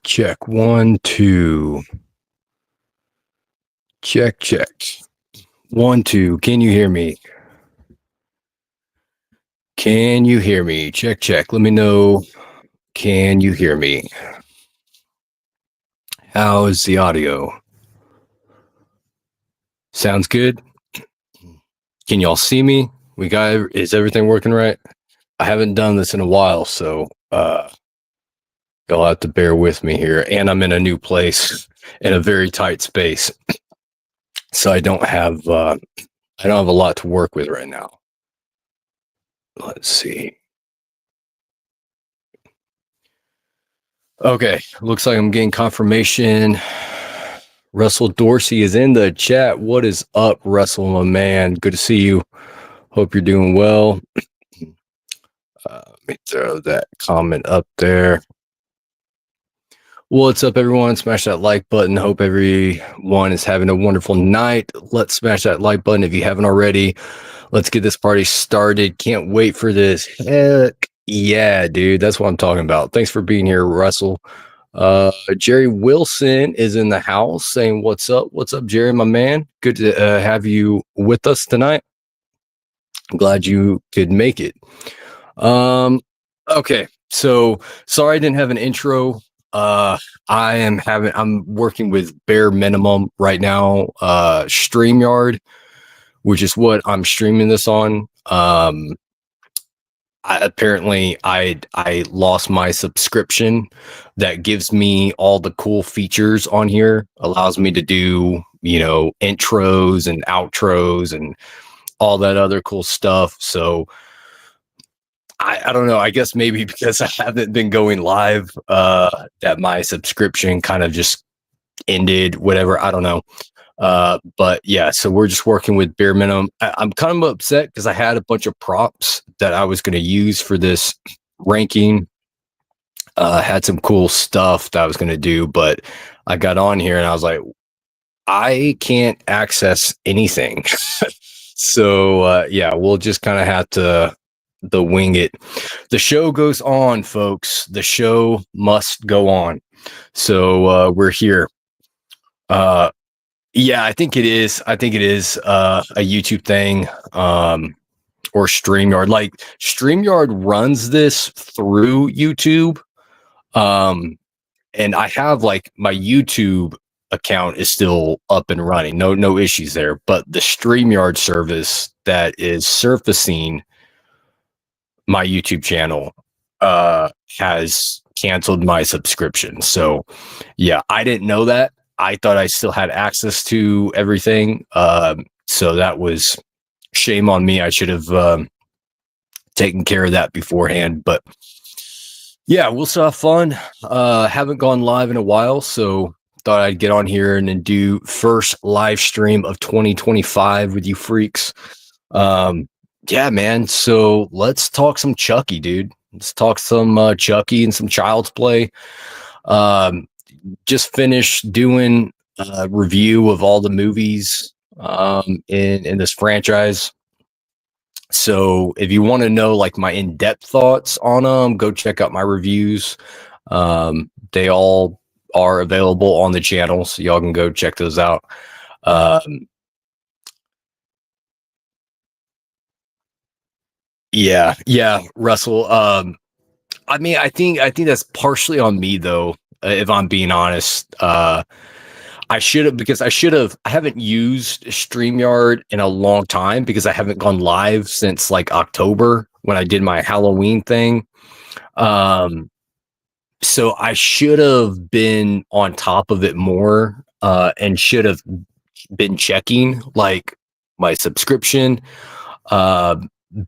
Check. 1, 2. Check. 1, 2. Can you hear me? Can you hear me? Check. Let me know. Can you hear me? How is the audio? Sounds good. Can y'all see me? Is everything working right? I haven't done this in a while, so you'll have to bear with me here. And I'm in a new place in a very tight space. So I don't have a lot to work with right now. Let's see. Okay, looks like I'm getting confirmation. Russell Dorsey is in the chat. What is up, Russell, my man? Good to see you. Hope you're doing well. Let me throw that comment up there. What's up, everyone? Smash that like button. Hope everyone is having a wonderful night. Let's smash that like button if you haven't already. Let's get this party started. Can't wait for this. Heck yeah, dude. That's what I'm talking about. Thanks for being here, Russell. Jerry Wilson is in the house saying, what's up? What's up, Jerry, my man? Good to have you with us tonight. I'm glad you could make it. Okay. So sorry I didn't have an intro. I'm working with bare minimum right now, StreamYard, which is what I'm streaming this on. I lost my subscription that gives me all the cool features on here, allows me to do, intros and outros and all that other cool stuff. So I don't know. I guess maybe because I haven't been going live, that my subscription kind of just ended, whatever. I don't know. But yeah, so we're just working with bare minimum. I'm kind of upset because I had a bunch of props that I was going to use for this ranking. Had some cool stuff that I was going to do, but I got on here and I was like, I can't access anything. So yeah, we'll just kind of have to wing it. The show goes on, folks. The show must go on. So we're here. Yeah, I think it is. A YouTube thing, or StreamYard. Like StreamYard runs this through YouTube, and I have like my YouTube account is still up and running. No issues there. But the StreamYard service that is surfacing my YouTube channel has canceled my subscription. So yeah, I didn't know that. I thought I still had access to everything. So that was shame on me. I should have taken care of that beforehand. But yeah, we'll still have fun. Haven't gone live in a while, so thought I'd get on here and then do first live stream of 2025 with you freaks. Yeah, man. So let's talk some Chucky, dude. Let's talk some Chucky and some Child's Play. Just finished doing a review of all the movies in this franchise. So if you want to know like my in-depth thoughts on them, go check out my reviews. They all are available on the channel, so y'all can go check those out. Yeah, Russell. I mean, I think that's partially on me though, if I'm being honest. I haven't used StreamYard in a long time because I haven't gone live since like October when I did my Halloween thing. So I should have been on top of it more, and should have been checking like my subscription.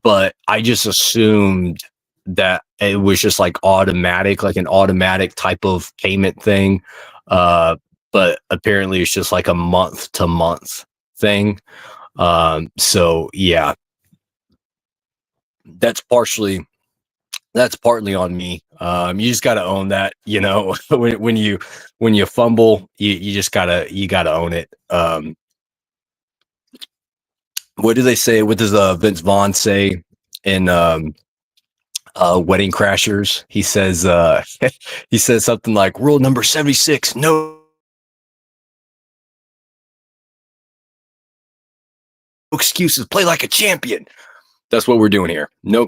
But I just assumed that it was just like automatic, like an automatic type of payment thing. But apparently it's just like a month to month thing. So yeah, that's partly on me. You just got to own that, when you fumble, you just gotta own it. What do they say? What does Vince Vaughn say in Wedding Crashers. He says he says something like rule number 76, no excuses, play like a champion. That's what we're doing here. No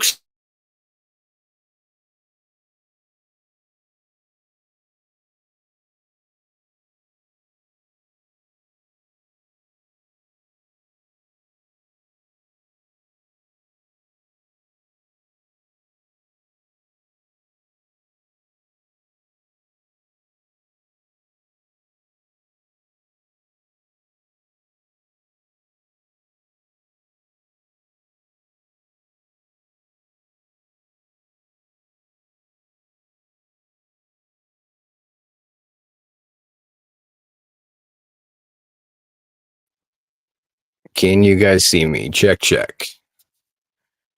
Can you guys see me? Check, check.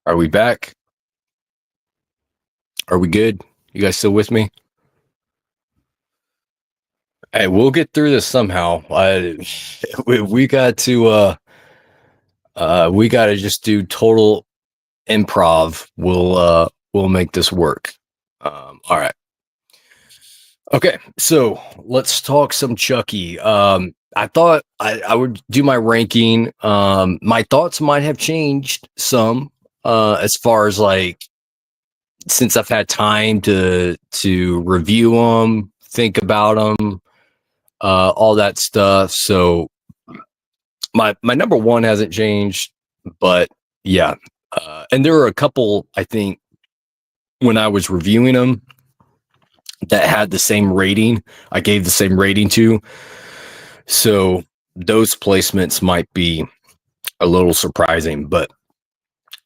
Are we back? Are we good? You guys still with me? Hey, we'll get through this somehow. We got to we got to just do total improv. We'll make this work. All right. Okay, so let's talk some Chucky. I thought I would do my ranking. My thoughts might have changed some as far as like since I've had time to review them, think about them, all that stuff. So my number one hasn't changed, but yeah, and there were a couple I think when I was reviewing them that had the same rating. I gave the same rating to, so those placements might be a little surprising, but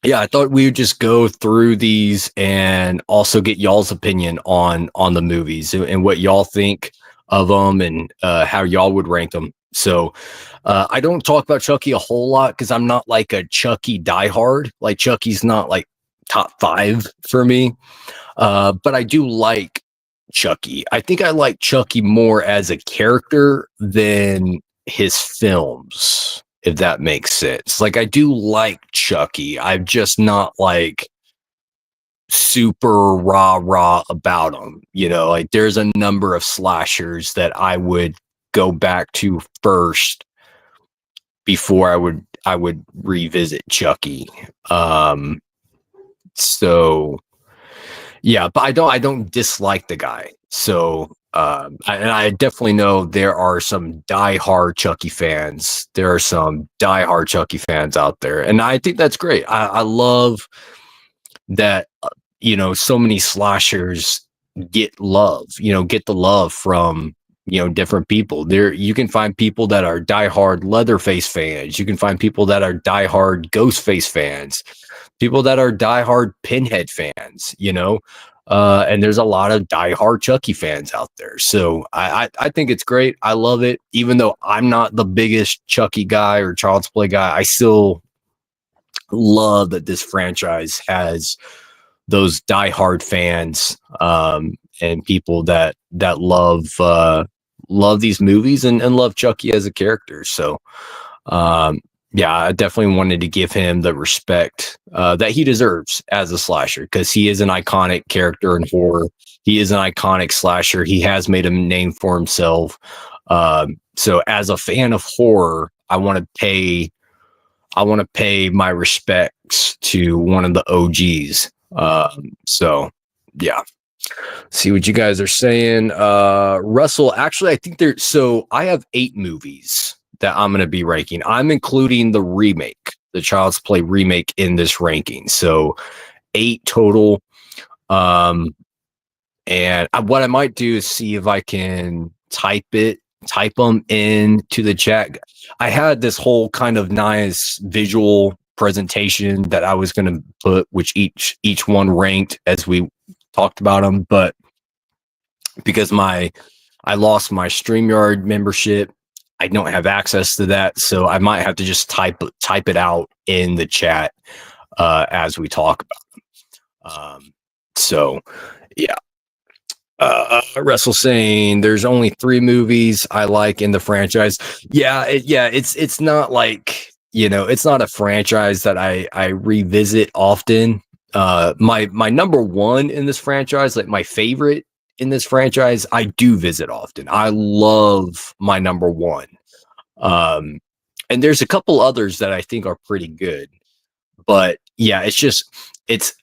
yeah, I thought we would just go through these and also get y'all's opinion on the movies and what y'all think of them and how y'all would rank them. So I don't talk about Chucky a whole lot because I'm not like a Chucky diehard. Like Chucky's not like top five for me, but I do like Chucky. I think I like Chucky more as a character than his films, if that makes sense. Like I do like Chucky. I'm just not like super rah about him. You know, like there's a number of slashers that I would go back to first before I would revisit Chucky. So yeah, but I don't dislike the guy. So and I definitely know there are some diehard Chucky fans. There are some diehard Chucky fans out there, and I think that's great. I love that. So many slashers get love. Get the love from different people. There, you can find people that are diehard Leatherface fans. You can find people that are diehard Ghostface fans. People that are diehard Pinhead fans. And there's a lot of diehard Chucky fans out there. So I think it's great. I love it. Even though I'm not the biggest Chucky guy or Child's Play guy, I still love that this franchise has those diehard fans and people that love these movies and love Chucky as a character. So yeah, I definitely wanted to give him the respect that he deserves as a slasher because he is an iconic character in horror. He is an iconic slasher. He has made a name for himself. So as a fan of horror, I want to pay my respects to one of the OGs. So yeah. See what you guys are saying. Russell, actually, I think so I have 8 movies that I'm going to be ranking. I'm including the remake, the Child's Play remake in this ranking. So 8 total. And what I might do is see if I can type them into the chat. I had this whole kind of nice visual presentation that I was going to put, which each one ranked as we talked about them, but because I lost my StreamYard membership, I don't have access to that, so I might have to just type it out in the chat as we talk about them. So yeah. Russell saying there's only 3 movies I like in the franchise. Yeah, it's not like it's not a franchise that I revisit often. my number one in this franchise, like my favorite in this franchise, I do visit often. I love my number one. Um, and there's a couple others that I think are pretty good, but yeah, it's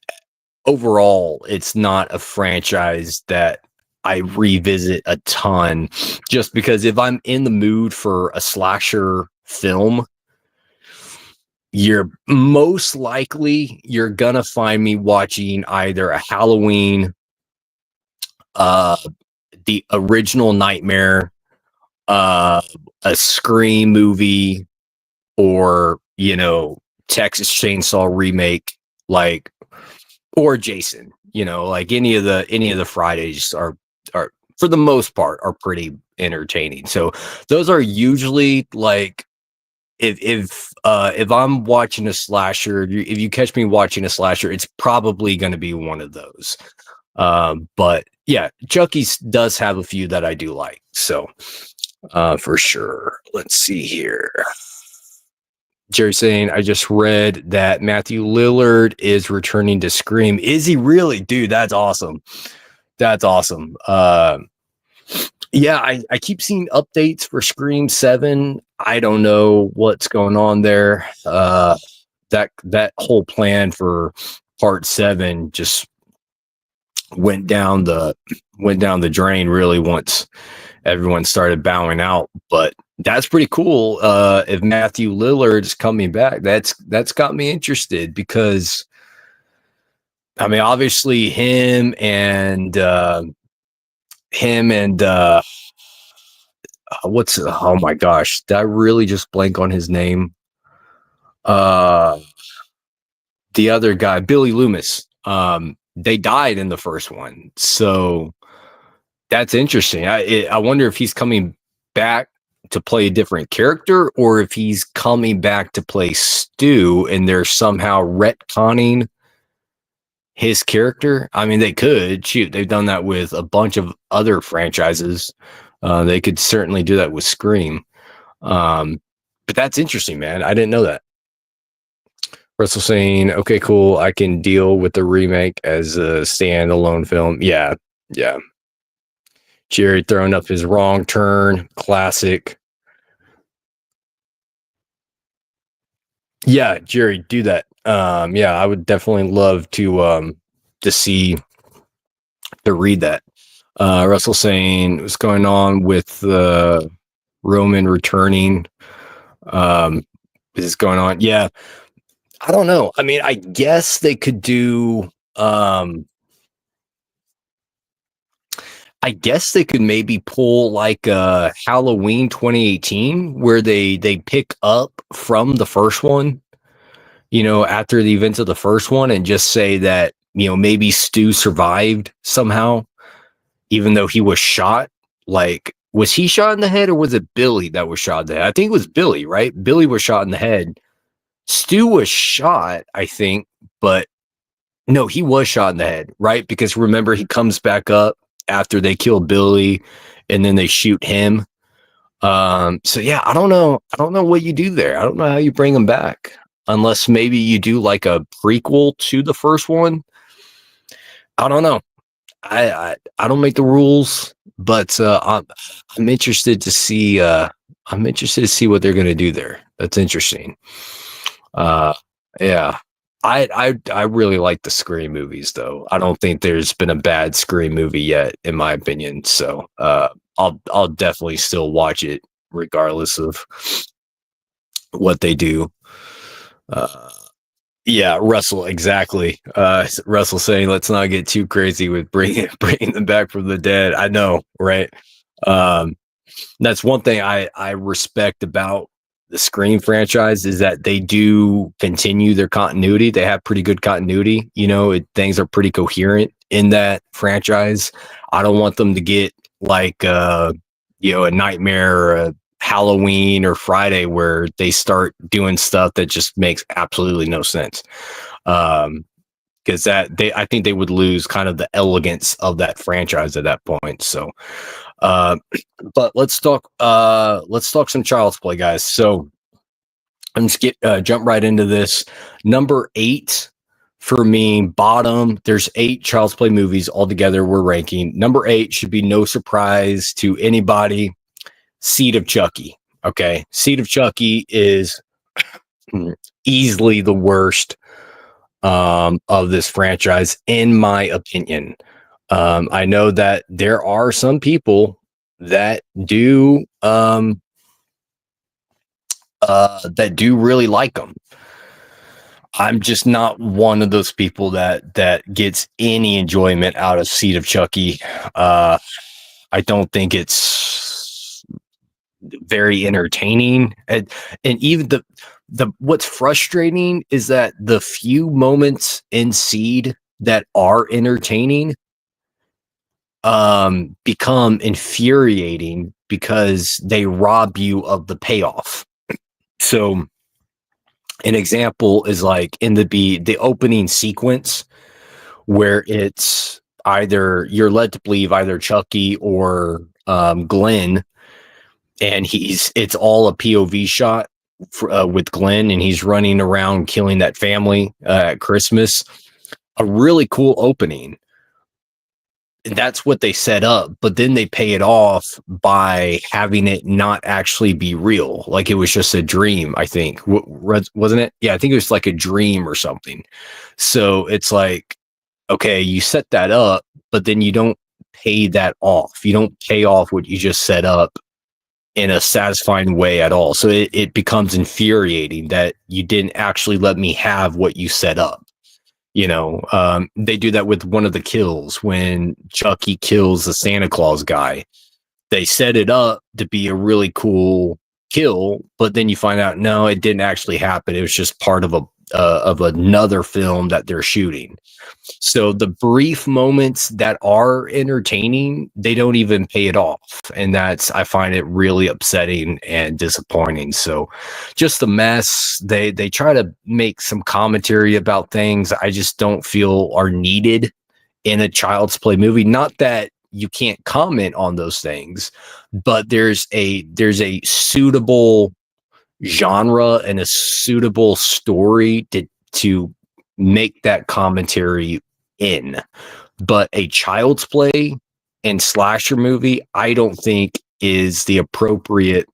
overall, it's not a franchise that I revisit a ton, just because if I'm in the mood for a slasher film, you're gonna find me watching either a Halloween, uh, the original Nightmare, uh, a Scream movie, or Texas Chainsaw Remake, like, or Jason. Like any of the Fridays are for the most part are pretty entertaining. So those are usually like, if I'm watching a slasher, if you catch me watching a slasher, it's probably going to be one of those. But yeah, Chucky does have a few that I do like. So for sure. Let's see here. Jerry saying, I just read that Matthew Lillard is returning to Scream. Is he really? Dude, that's awesome. That's awesome. Yeah, I keep seeing updates for Scream 7. I don't know what's going on there. That whole plan for part 7 just went down the drain really once everyone started bowing out. But that's pretty cool. If Matthew Lillard's coming back, that's got me interested, because I mean, obviously him and what's oh my gosh, did I really just blank on his name? The other guy, Billy Loomis. They died in the first one, so that's interesting. I wonder if he's coming back to play a different character, or if he's coming back to play Stu and they're somehow retconning his character. I mean, they could. Shoot, they've done that with a bunch of other franchises. They could certainly do that with Scream. But that's interesting, man. I didn't know that. Russell saying, okay, cool. I can deal with the remake as a standalone film. Yeah. Yeah. Jerry throwing up his wrong turn. Classic. Yeah, Jerry, do that. Yeah, I would definitely love to read that. Russell saying, what's going on with Roman returning? Is this going on? Yeah, I don't know. I mean, I guess they could do. I guess they could maybe pull like a Halloween 2018, where they pick up from the first one, after the events of the first one, and just say that, maybe Stu survived somehow, even though he was shot. Like, was he shot in the head, or was it Billy that was shot in the head? I think it was Billy, right? Billy was shot in the head. Stu was shot, I think, but no, he was shot in the head, right? Because remember, he comes back up after they kill Billy, and then they shoot him. So yeah, I don't know. I don't know what you do there. I don't know how you bring him back, unless maybe you do like a prequel to the first one. I don't know. I don't make the rules, but I'm interested to see. I'm interested to see what they're going to do there. That's interesting. Yeah. I really like the Scream movies, though. I don't think there's been a bad Scream movie yet, in my opinion. So I'll definitely still watch it regardless of what they do. Yeah, Russell, exactly. Russell saying, let's not get too crazy with bringing them back from the dead. I know, right? That's one thing I respect about the Scream franchise, is that they do continue their continuity. They have pretty good continuity. Things are pretty coherent in that franchise. I don't want them to get like a Nightmare, or a Halloween, or Friday, where they start doing stuff that just makes absolutely no sense. Because I think they would lose kind of the elegance of that franchise at that point. So, but let's talk some Child's Play, guys. So I'm just jump right into this. Number 8 for me, bottom, there's 8 Child's Play movies altogether we're ranking. Number 8 should be no surprise to anybody. Seed of Chucky. Okay. Seed of Chucky is easily the worst of this franchise, in my opinion. I know that there are some people that do really like them. I'm just not one of those people that gets any enjoyment out of Seed of Chucky. I don't think it's very entertaining, and even the what's frustrating is that the few moments in Seed that are entertaining become infuriating because they rob you of the payoff. So an example is like in the opening sequence where it's either you're led to believe either Chucky or Glenn, and it's all a POV shot with Glenn, and he's running around killing that family at Christmas. A really cool opening. That's what they set up, but then they pay it off by having it not actually be real. Like it was just a dream, I think. Wasn't it? Yeah, I think it was like a dream or something. So it's like, okay, you set that up, but then you don't pay that off. You don't pay off what you just set up in a satisfying way at all. So it becomes infuriating that you didn't actually let me have what you set up. They do that with one of the kills when Chucky kills the Santa Claus guy. They set it up to be a really cool kill, but then you find out, no, it didn't actually happen. It was just part of another film that they're shooting. So the brief moments that are entertaining, they don't even pay it off. And I find it really upsetting and disappointing. So just the mess. They try to make some commentary about things I just don't feel are needed in a Child's Play movie. Not that you can't comment on those things, but there's a suitable genre and a suitable story to make that commentary in. But a Child's Play and slasher movie, I don't think is the appropriate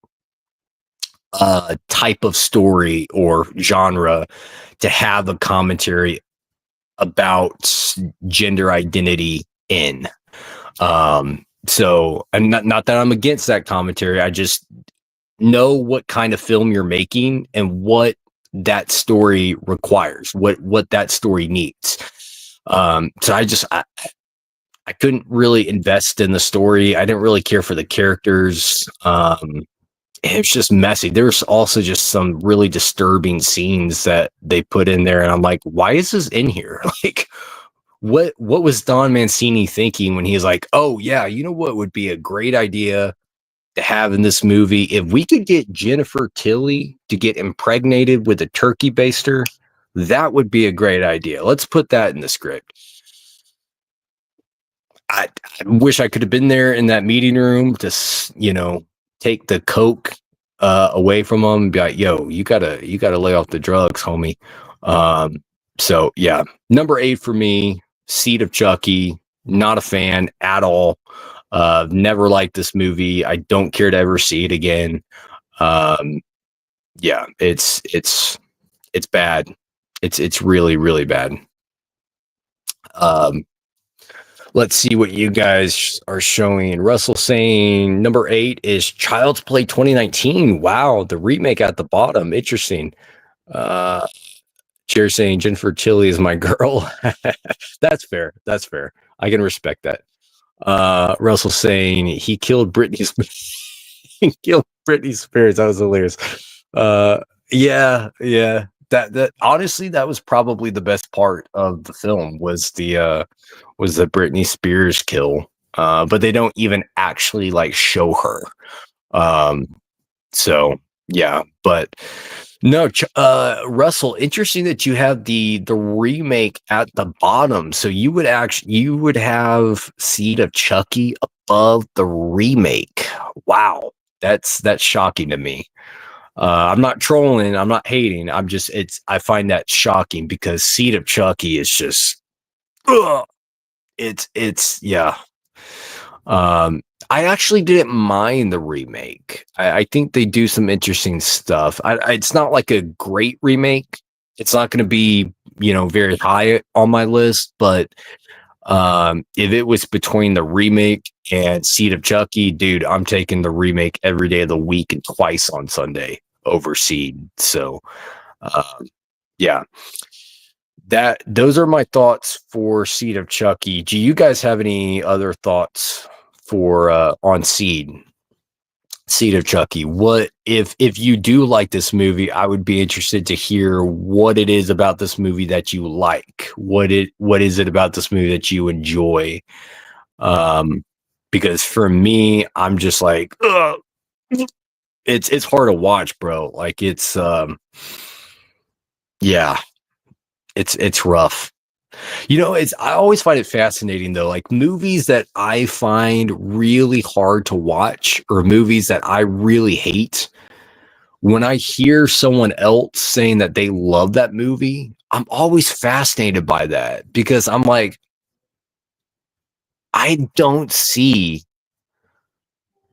type of story or genre to have a commentary about gender identity in. So I'm not that I'm against that commentary. I just know what kind of film you're making and what that story requires, what that story needs. So I couldn't really invest in the story. I didn't really care for the characters. It was just messy. There's also just some really disturbing scenes that they put in there, and I'm like, why is this in here? Like, what was Don Mancini thinking when he's like, oh yeah, you know what would be a great idea to have in this movie? If we could get Jennifer Tilly to get impregnated with a turkey baster, that would be a great idea. Let's put that in the script. I wish I could have been there in that meeting room to, take the coke away from them and be like, yo, you gotta lay off the drugs, homie. So yeah, number 8 for me, Seed of Chucky. Not a fan at all. Never liked this movie. I don't care to ever see it again. Yeah, it's bad. It's really, really bad. Let's see what you guys are showing. Russell saying number 8 is Child's Play 2019. Wow, the remake at the bottom. Interesting. Chair saying Jennifer Tilly is my girl. That's fair. That's fair. I can respect that. Russell saying he killed Britney Spears. He killed Britney Spears. That was hilarious. Yeah. That honestly, that was probably the best part of the film was the Britney Spears kill. But they don't even actually like show her. So yeah, but no, Russell, interesting that you have the remake at the bottom. So you would have Seed of Chucky above the remake. Wow, that's shocking to me. I'm not trolling. I'm not hating. I find that shocking because Seed of Chucky is just, ugh, yeah. I actually didn't mind the remake. I think they do some interesting stuff. It's not like a great remake. It's not going to be, very high on my list, but if it was between the remake and Seed of Chucky, dude, I'm taking the remake every day of the week and twice on Sunday over Seed. So, um, yeah, those are my thoughts for Seed of Chucky. Do you guys have any other thoughts for on Seed of Chucky? What if you do like this movie? I would be interested to hear what it is about this movie that you like. What is it about this movie that you enjoy? Um, because for me, I'm just like, ugh, it's hard to watch, bro. Like yeah, it's rough. It's I always find it fascinating though, like movies that I find really hard to watch or movies that I really hate. When I hear someone else saying that they love that movie, I'm always fascinated by that because I'm like, I don't see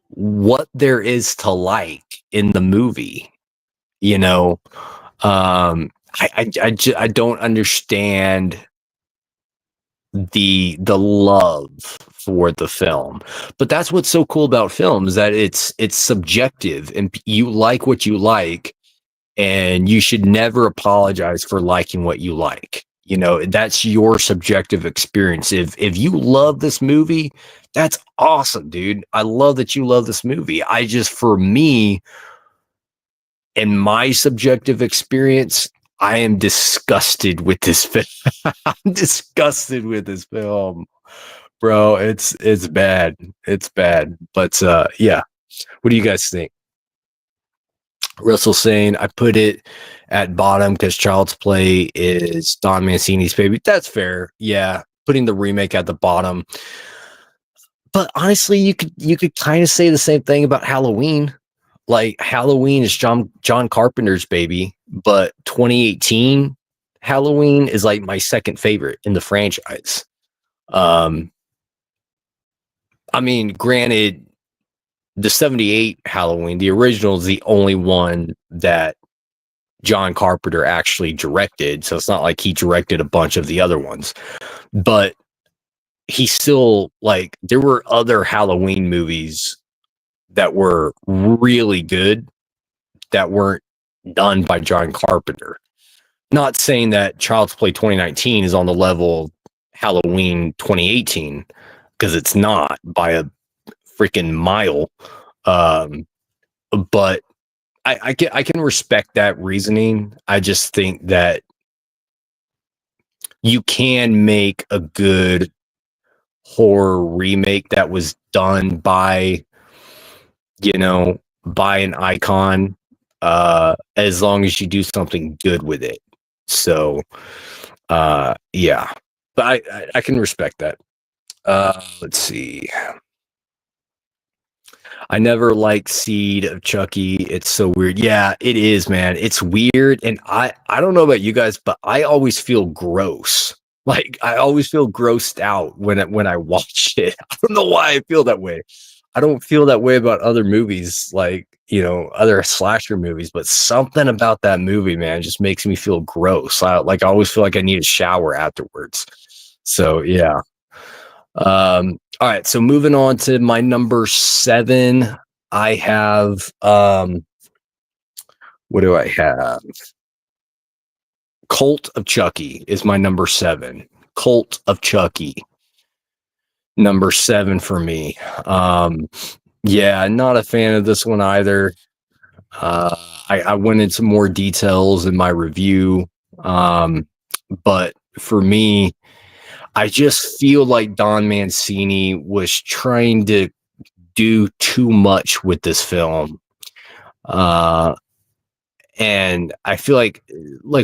what there is to like in the movie, you know? I don't understand the love for the film. But that's what's so cool about film is that it's subjective and you like what you like and you should never apologize for liking what you like. That's your subjective experience. If you love this movie, that's awesome, dude. I love that you love this movie. I just for me in my subjective experience, I am disgusted with this film. I'm disgusted with this film, bro. It's bad. It's bad. But yeah. What do you guys think? Russell saying I put it at bottom because Child's Play is Don Mancini's baby. That's fair. Yeah, putting the remake at the bottom. But honestly, you could kind of say the same thing about Halloween. Like Halloween is John Carpenter's baby, but 2018 Halloween is like my second favorite in the franchise. Um, I mean, granted, the 78 Halloween, the original is the only one that John Carpenter actually directed. So it's not like he directed a bunch of the other ones, but he still like there were other Halloween movies that were really good that weren't done by John Carpenter. Not saying that Child's Play 2019 is on the level of Halloween 2018 because it's not by a freaking mile. But I can respect that reasoning. I just think that you can make a good horror remake that was done by by an icon as long as you do something good with it. So yeah. But I can respect that. Let's see. I never liked Seed of Chucky. It's so weird. Yeah, it is, man. It's weird. And I don't know about you guys, but I always feel gross. Like I always feel grossed out when I watch it. I don't know why I feel that way. I don't feel that way about other movies, like, other slasher movies, but something about that movie, man, just makes me feel gross. I always feel like I need a shower afterwards. So yeah. All right, so moving on to my number 7, I have what do I have? Cult of Chucky is my number 7. Cult of Chucky, number 7 for me. Yeah, not a fan of this one either. I went into more details in my review, but for me, I just feel like Don Mancini was trying to do too much with this film. And I feel like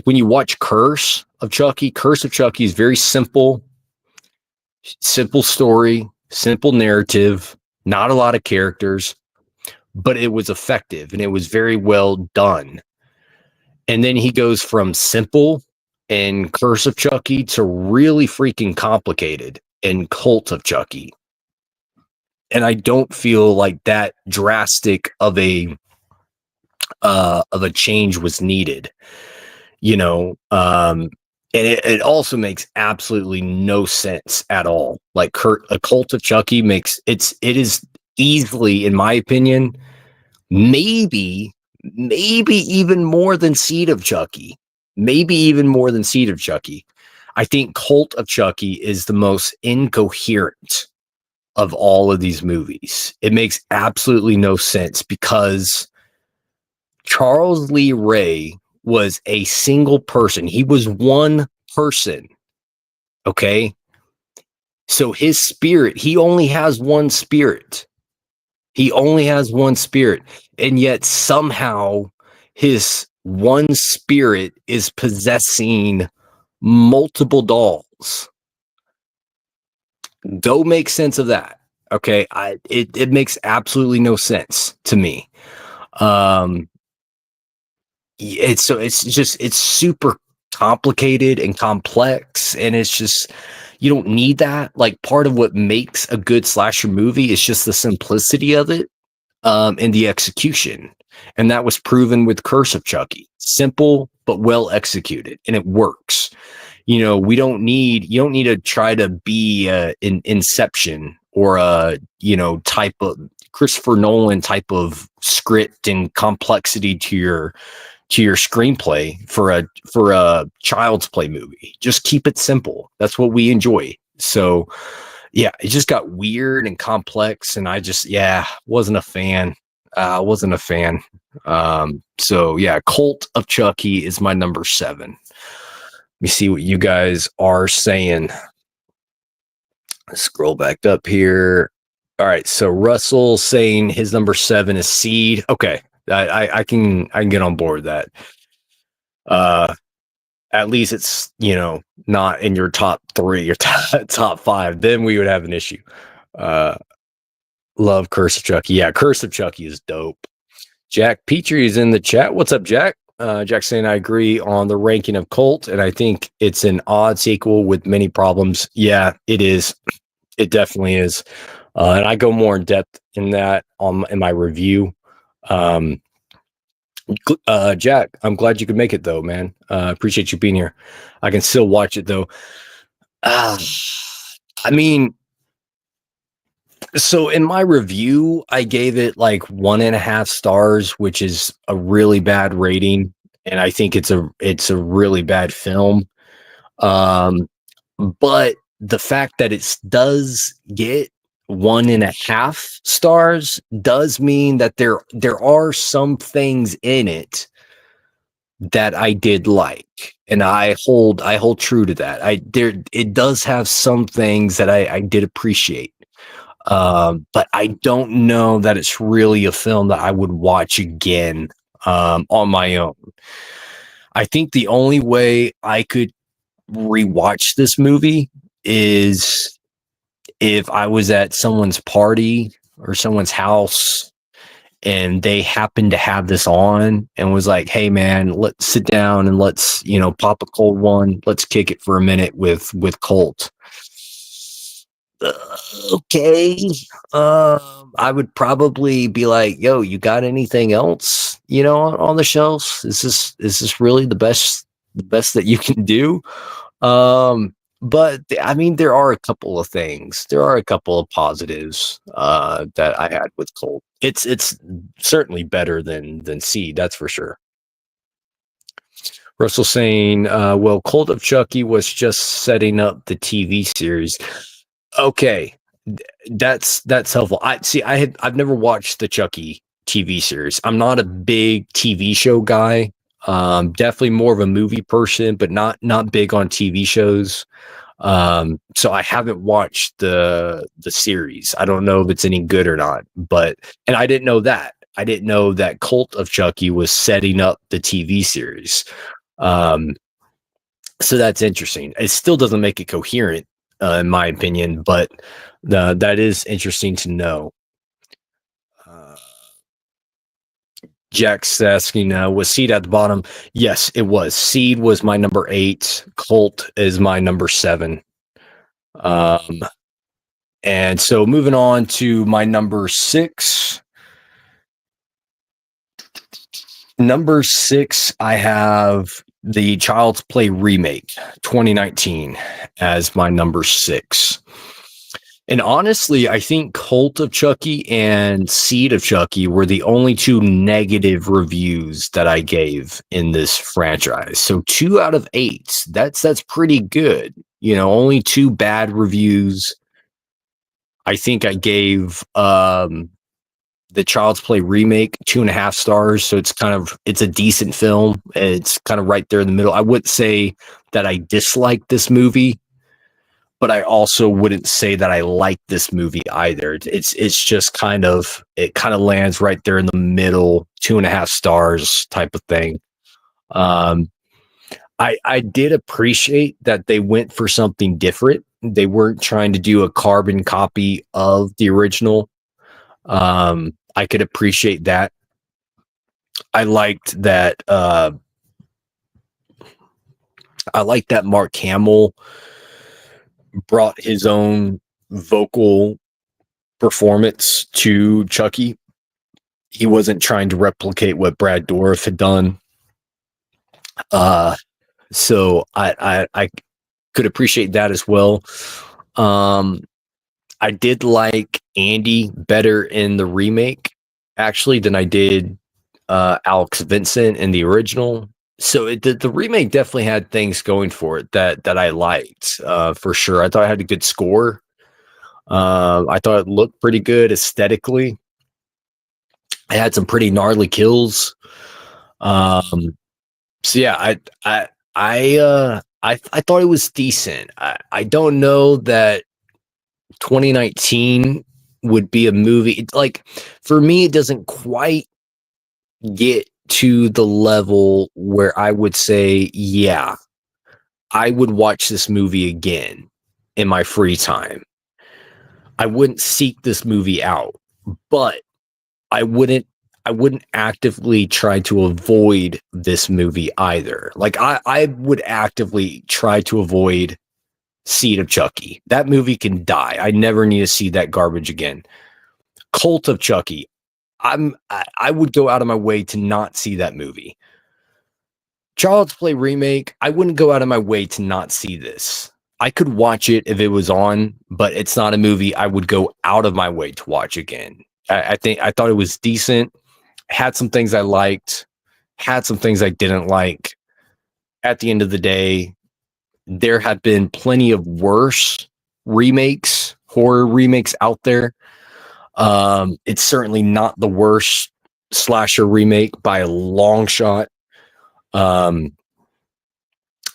when you watch Curse of Chucky is very simple story, simple narrative, not a lot of characters, but it was effective and it was very well done. And then he goes from simple in Curse of Chucky to really freaking complicated in Cult of Chucky. And I don't feel like that drastic of a change was needed, you know. And it also makes absolutely no sense at all. Like a Cult of Chucky it is easily, in my opinion, maybe even more than Seed of Chucky. Maybe even more than Seed of Chucky. I think Cult of Chucky is the most incoherent of all of these movies. It makes absolutely no sense because Charles Lee Ray was a single person. He was one person. Okay. So his spirit, he only has one spirit. He only has one spirit. And yet somehow his one spirit is possessing multiple dolls. Don't make sense of that. Okay. It makes absolutely no sense to me. It's super complicated and complex, and it's just, you don't need that. Like, part of what makes a good slasher movie is just the simplicity of it, and the execution. And that was proven with Curse of Chucky. Simple but well executed, and it works. You don't need to try to be in Inception or a type of Christopher Nolan type of script and complexity to your screenplay for a child's play movie. Just keep it simple. That's what we enjoy. So yeah, it just got weird and complex, and I just wasn't a fan. I wasn't a fan. So yeah, Cult of Chucky is my number 7. Let me see what you guys are saying. Scroll back up here. All right, so Russell saying his number 7 is Seed. Okay, I can get on board with that. At least it's not in your top 3, your top 5. Then we would have an issue. Love Curse of Chucky. Yeah, Curse of Chucky is dope. Jack Petrie is in the chat. What's up, Jack? Jack saying I agree on the ranking of Cult, and I think it's an odd sequel with many problems. Yeah, it is. It definitely is. And I go more in depth in that in my review. Jack, I'm glad you could make it though, man. Appreciate you being here. I can still watch it though. I mean, so in my review, I gave it like 1.5 stars, which is a really bad rating, and I think it's a really bad film. But the fact that it does get 1.5 stars does mean that there are some things in it that I did like, and I hold true to that. It does have some things that I did appreciate. But I don't know that it's really a film that I would watch again on my own. I think the only way I could rewatch this movie is if I was at someone's party or someone's house and they happened to have this on and was like, hey man, let's sit down and let's, pop a cold one. Let's kick it for a minute with Colt. Okay. I would probably be like, yo, you got anything else, on the shelves? Is this really the best that you can do? But I mean, there are a couple of things. There are a couple of positives that I had with Colt. It's certainly better than Seed, that's for sure. Russell saying, well, Cult of Chucky was just setting up the TV series. Okay, that's helpful. I've never watched the Chucky TV series. I'm not a big TV show guy. Definitely more of a movie person, but not big on TV shows. So I haven't watched the series. I don't know if it's any good or not, and I didn't know that. I didn't know that Cult of Chucky was setting up the TV series. So that's interesting. It still doesn't make it coherent, in my opinion, but that is interesting to know. Jack's asking, was Seed at the bottom? Yes, it was. Seed was my number 8. Cult is my number 7. Um, and so moving on to my number 6. Number 6, I have the Child's Play remake 2019 as my number 6. And honestly, I think Cult of Chucky and Seed of Chucky were the only 2 negative reviews that I gave in this franchise. So 2 out of 8. That's pretty good. You know, only 2 bad reviews. I think I gave the Child's Play remake 2.5 stars. So it's a decent film. It's kind of right there in the middle. I wouldn't say that I dislike this movie, but I also wouldn't say that I like this movie either. It's just it kind of lands right there in the middle, 2.5 stars type of thing. I did appreciate that they went for something different. They weren't trying to do a carbon copy of the original. I could appreciate that. I liked that. I liked that Mark Hamill brought his own vocal performance to Chucky. He wasn't trying to replicate what Brad Dourif had done. So I could appreciate that as well. I did like Andy better in the remake, actually, than I did Alex Vincent in the original. So the remake definitely had things going for it that I liked, for sure. I thought it had a good score. I thought it looked pretty good aesthetically. It had some pretty gnarly kills. So yeah, I thought it was decent. I don't know that 2019 would be a movie. Like, for me, it doesn't quite get to the level where I would say, yeah, I would watch this movie again in my free time. I wouldn't seek this movie out, but I wouldn't actively try to avoid this movie either. Like, I would actively try to avoid Seed of Chucky. That movie can die. I never need to see that garbage again. Cult of Chucky. I would go out of my way to not see that movie. Child's Play remake. I wouldn't go out of my way to not see this. I could watch it if it was on, but it's not a movie I would go out of my way to watch again. I thought it was decent. Had some things I liked. Had some things I didn't like. At the end of the day, there have been plenty of worse remakes, horror remakes out there. It's certainly not the worst slasher remake by a long shot. I'm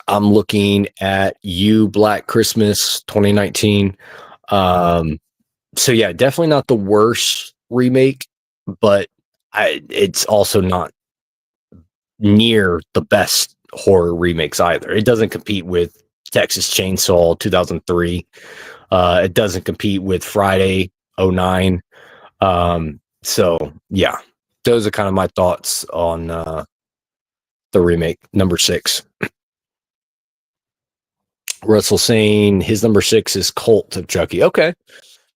looking at You Black Christmas 2019. So yeah, definitely not the worst remake, but it's also not near the best horror remakes either. It doesn't compete with Texas Chainsaw 2003. It doesn't compete with Friday 09. So yeah, those are kind of my thoughts on the remake. Number 6. Russell saying his number 6 is Cult of Chucky. Okay,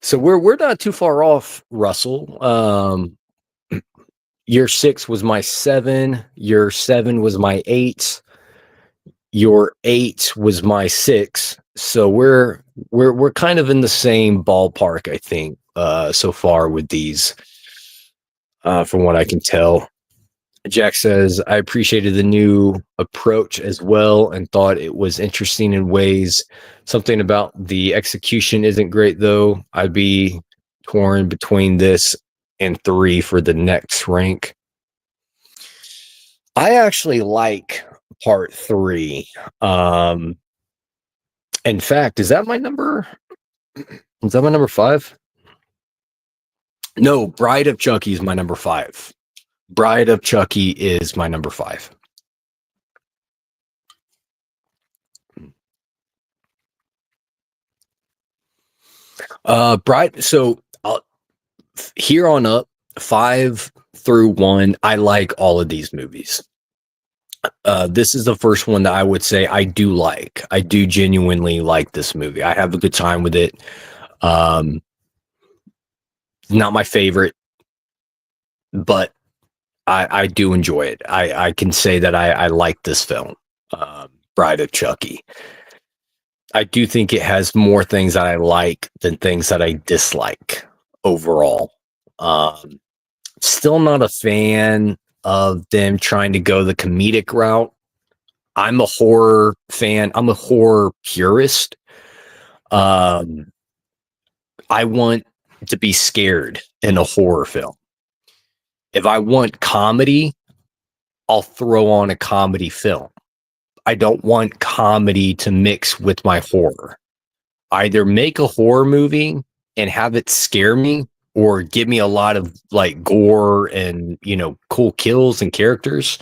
so we're not too far off, Russell. Your 6 was my 7. Your 7 was my 8. Your 8 was my 6. So we're kind of in the same ballpark, I think, so far with these, from what I can tell. Jack says, I appreciated the new approach as well and thought it was interesting in ways. Something about the execution isn't great, though. I'd be torn between this and 3 for the next rank. I actually like part 3. In fact, is that my number? Is that my number 5? No, Bride of Chucky is my number 5. Bride of Chucky is my number 5. Bride. So here on up, 5 through 1, I like all of these movies. This is the first one that I would say I do like. I do genuinely like this movie. I have a good time with it. Um, Not my favorite, but I do enjoy it. I can say that I like this film, Bride of Chucky. I do think it has more things that I like than things that I dislike overall. Um, Still not a fan of them trying to go the comedic route. I'm a horror fan. I'm a horror purist. Um, I want to be scared in a horror film. If I want comedy, I'll throw on a comedy film. I don't want comedy to mix with my horror. Either make a horror movie and have it scare me, or give me a lot of like gore and, cool kills and characters,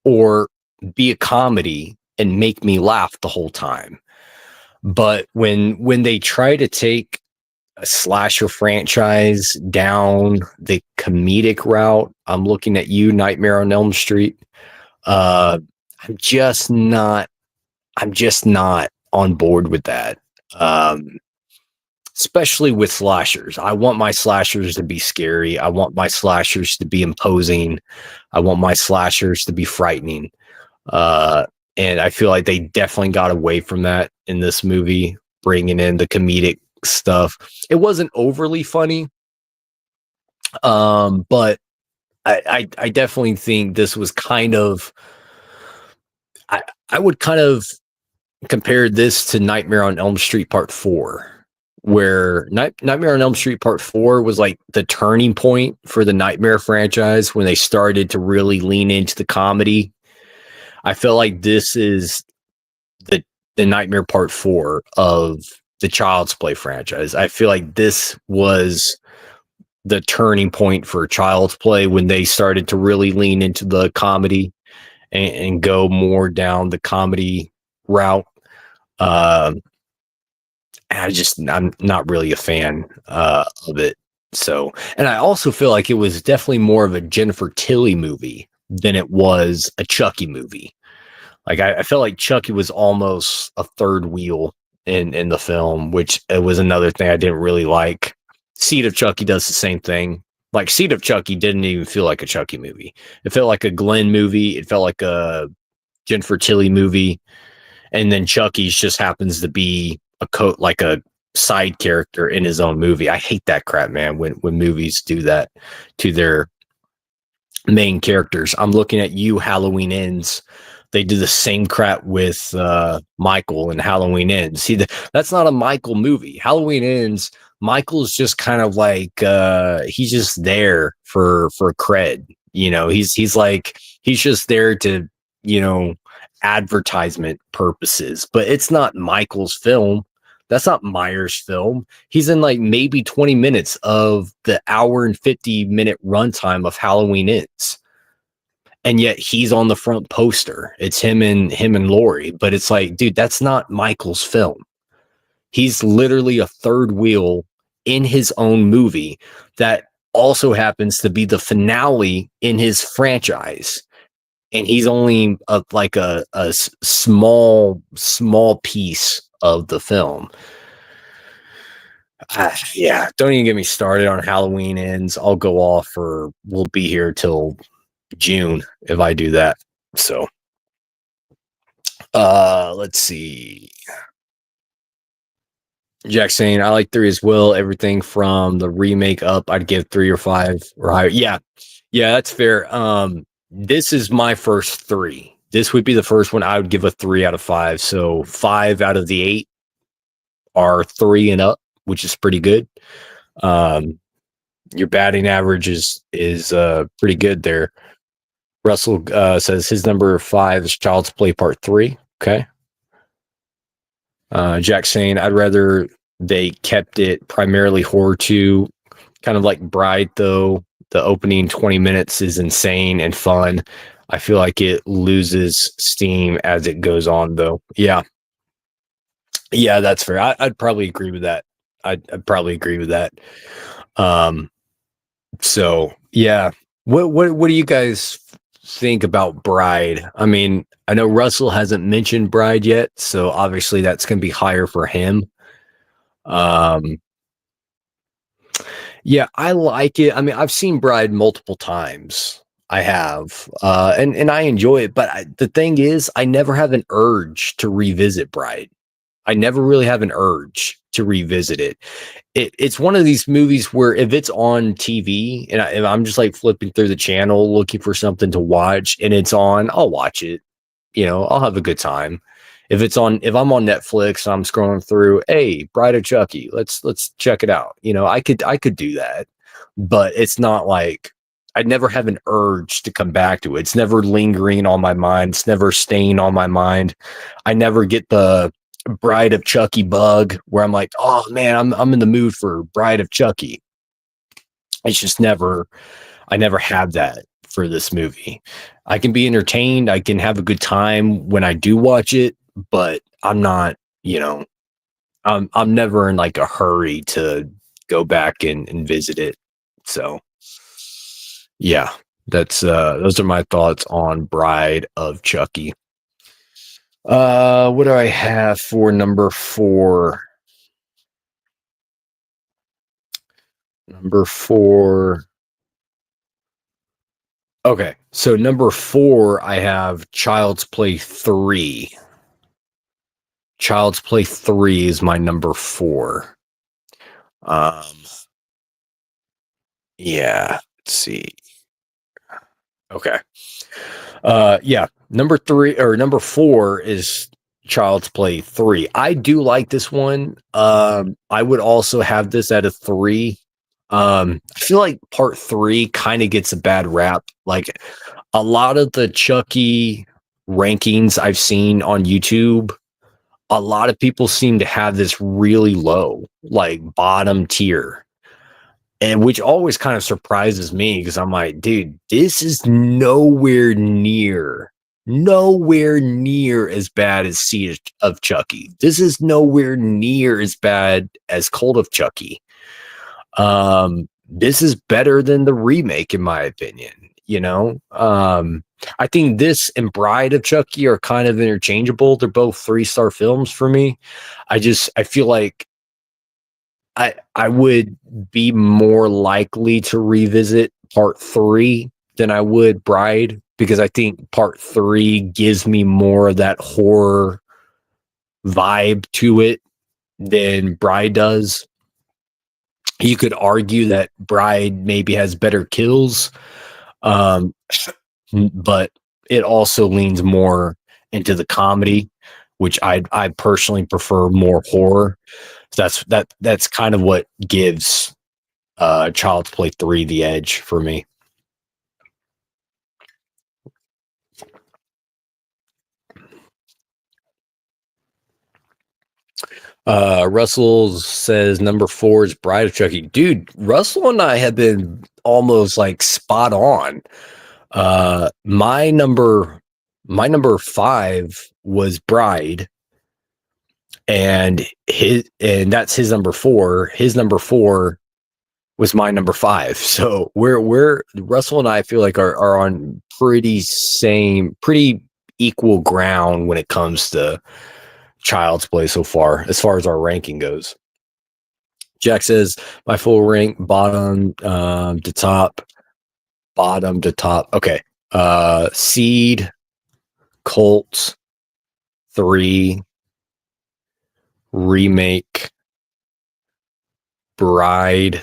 or be a comedy and make me laugh the whole time. But when they try to take a slasher franchise down the comedic route, I'm looking at you, Nightmare on Elm Street. Uh, I'm just not. I'm just not on board with that. Um, Especially with slashers. I want my slashers to be scary. I want my slashers to be imposing. I want my slashers to be frightening. Uh, and I feel like they definitely got away from that in this movie, bringing in the comedic stuff. It wasn't overly funny, but I definitely think this was kind of. I I would kind of compare this to Nightmare on Elm Street Part 4, where Nightmare on Elm Street Part 4 was like the turning point for the Nightmare franchise when they started to really lean into the comedy. I feel like this is the the Nightmare Part 4 of the Child's Play franchise. I feel like this was the turning point for Child's Play when they started to really lean into the comedy and go more down the comedy route. Um, I'm not really a fan of it. So, and I also feel like it was definitely more of a Jennifer Tilly movie than it was a Chucky movie. Like I felt like Chucky was almost a third wheel in the film, which it was another thing I didn't really like. Seed of Chucky does the same thing. Like Seed of Chucky didn't even feel like a Chucky movie. It felt like a Glenn movie. It felt like a Jennifer Tilly movie, and then Chucky's just happens to be like a side character in his own movie. I hate that crap, man. When movies do that to their main characters. I'm looking at you, Halloween Ends. They do the same crap with Michael and Halloween Ends. See, that's not a Michael movie. Halloween Ends, Michael's just kind of like he's just there for cred. He's just there to, you know, advertisement purposes, but it's not Michael's film. That's not Myers' film. He's in like maybe 20 minutes of the hour and 50-minute runtime of Halloween Ends. And yet he's on the front poster. It's him and Laurie. But it's like, dude, that's not Michael's film. He's literally a third wheel in his own movie that also happens to be the finale in his franchise. And he's only a small piece of the film. Yeah, don't even get me started on Halloween Ends. I'll go off, or we'll be here till June if I do that. So, let's see. Jack saying I like 3 as well. Everything from the remake up, I'd give 3 or 5 or higher. Yeah, that's fair. This is my first 3. This would be the first one I would give a 3 out of 5. So 5 out of the 8 are 3 and up, which is pretty good. Your batting average is pretty good there. Russell says his number 5 is Child's Play Part 3. Okay. Jack saying I'd rather they kept it primarily horror too, kind of like Bride though. The opening 20 minutes is insane and fun. I feel like it loses steam as it goes on though. Yeah, that's fair. I'd probably agree with that. I'd probably agree with that. So yeah. What do you guys think about Bride? I mean, I know Russell hasn't mentioned Bride yet, so obviously that's going to be higher for him. Um, yeah, I like it. I mean, I've seen Bride multiple times. I have, and I enjoy it. But the thing is, I never have an urge to revisit Bride. I never really have an urge to revisit it. It's one of these movies where if it's on TV and, if I'm just like flipping through the channel looking for something to watch and it's on, I'll watch it. You know, I'll have a good time. If I'm on Netflix and I'm scrolling through, hey, Bride of Chucky, let's check it out. You know, I could do that, but it's not like I never have an urge to come back to it. It's never lingering on my mind. It's never staying on my mind. I never get the Bride of Chucky bug where I'm like, oh man, I'm in the mood for Bride of Chucky. It's just never I never have that for this movie. I can be entertained, I can have a good time when I do watch it, but I'm not, you know, I'm never in like a hurry to go back and visit it. So yeah, that's those are my thoughts on Bride of Chucky. What do I have for number four? Number four. Okay, so number four, I have Child's Play 3. Child's Play 3 is my number four. Um, yeah, let's see. Okay. Yeah, number three or number four is Child's Play 3. I do like this one. I would also have this at a three. I feel like part three kind of gets a bad rap. Like a lot of the Chucky rankings I've seen on YouTube, a lot of people seem to have this really low, like bottom tier. And which always kind of surprises me because I'm like, dude, this is nowhere near as bad as Seed of Chucky. This is nowhere near as bad as Cult of Chucky. This is better than the remake, in my opinion. You know, I think this and Bride of Chucky are kind of interchangeable. They're both 3-star films for me. I feel like I would be more likely to revisit part three than I would Bride because I think part three gives me more of that horror vibe to it than Bride does. You could argue that Bride maybe has better kills, um, but it also leans more into the comedy, which I personally prefer more horror. That's kind of what gives Child's Play 3 the edge for me. Russell says number four is Bride of Chucky. Dude, Russell and I have been almost like spot on. My number five was Bride, and that's his number four. His number four was my number five. So we're Russell and I feel like are on pretty equal ground when it comes to Child's Play so far, as far as our ranking goes. Jack says my full rank bottom to top. Okay. Seed, Cult, 3, remake, Bride,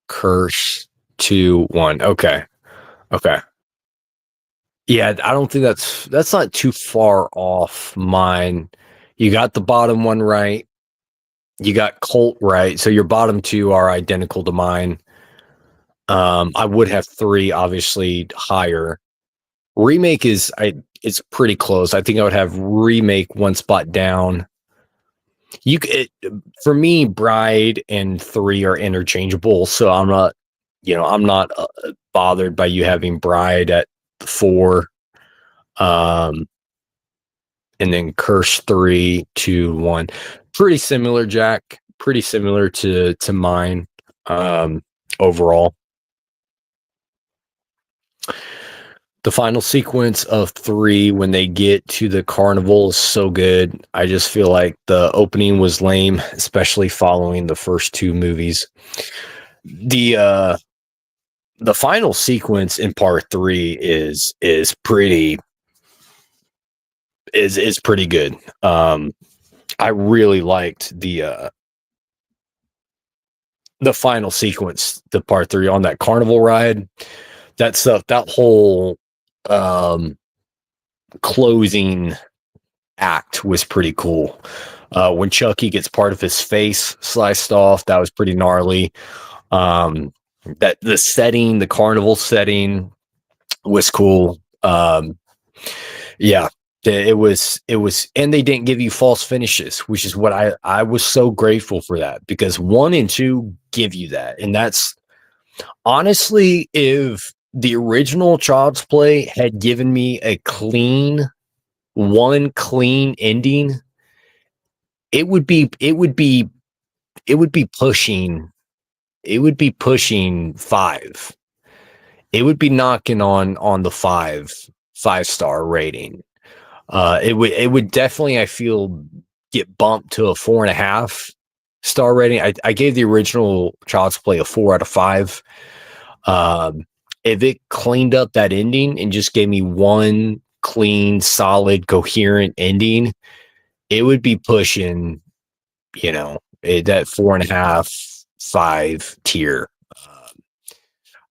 Curse, 2, 1. Okay. Okay. Yeah, I don't think that's not too far off mine. You got the bottom one right. You got Colt right. So your bottom two are identical to mine. I would have 3 obviously higher. Remake it's pretty close. I think I would have remake one spot down. For me, Bride and 3 are interchangeable, so I'm not bothered by you having Bride at 4. Um, and then Curse 3, 2, 1. Pretty similar, Jack. Pretty similar to mine. Overall. The final sequence of 3 when they get to the carnival is so good. I just feel like the opening was lame, especially following the first 2 movies. The the final sequence in part 3 is pretty good. I really liked the final sequence, the part 3 on that carnival ride. That stuff, that whole um closing act was pretty cool. When Chucky gets part of his face sliced off, that was pretty gnarly. That the setting, the carnival setting was cool. Yeah, it was, and they didn't give you false finishes, which is what I was so grateful for that, because 1 and 2 give you that, and that's honestly, if the original Child's Play had given me a clean ending, it would be it would be it would be pushing it would be pushing 5. It would be knocking on the 5-star rating. It would definitely, I feel, get bumped to a 4.5-star rating. I gave the original Child's Play a 4 out of 5. If it cleaned up that ending and just gave me one clean, solid, coherent ending, it would be pushing, that 4.5, 5 tier.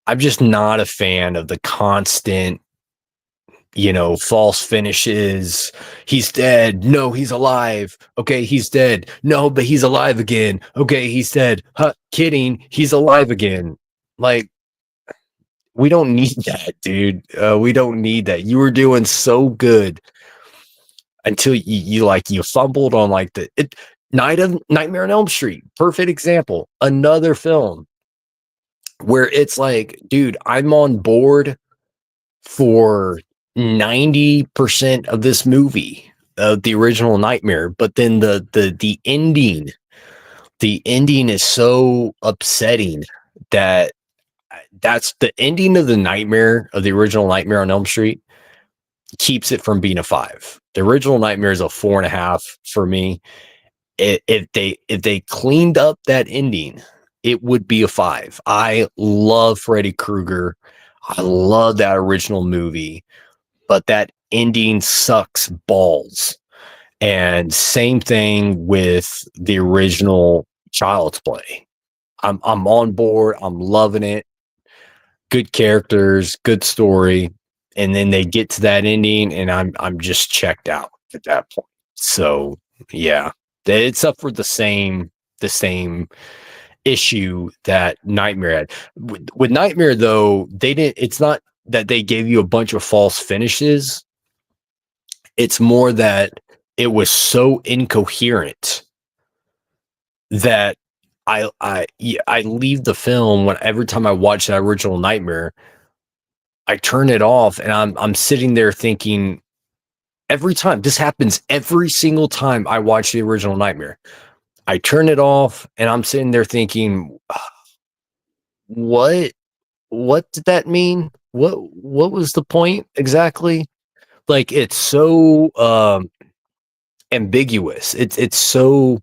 I'm just not a fan of the constant, false finishes. He's dead. No, he's alive. Okay, he's dead. No, but he's alive again. Okay, he's dead. Huh, kidding. He's alive again. Like, we don't need that, dude. We don't need that. You were doing so good until you fumbled on like Nightmare on Elm Street. Perfect example. Another film where it's like, dude, I'm on board for 90% of this movie of the original Nightmare, but then the ending is so upsetting that that's the ending of the Nightmare, of the original Nightmare on Elm Street, keeps it from being a 5. The original Nightmare is a 4.5 for me. If they cleaned up that ending, it would be a 5. I love Freddy Krueger. I love that original movie, but that ending sucks balls. And same thing with the original Child's Play. I'm on board. I'm loving it. Good characters, good story, and then they get to that ending, and I'm just checked out at that point. So yeah, it's up for the same issue that Nightmare had. With Nightmare, though, they didn't. It's not that they gave you a bunch of false finishes. It's more that it was so incoherent that I leave the film, when every time I watch that original Nightmare, I turn it off, and I'm sitting there thinking, every time this happens, every single time I watch the original Nightmare, I turn it off, and I'm sitting there thinking, what did that mean? What was the point exactly? Like, it's so ambiguous. It's so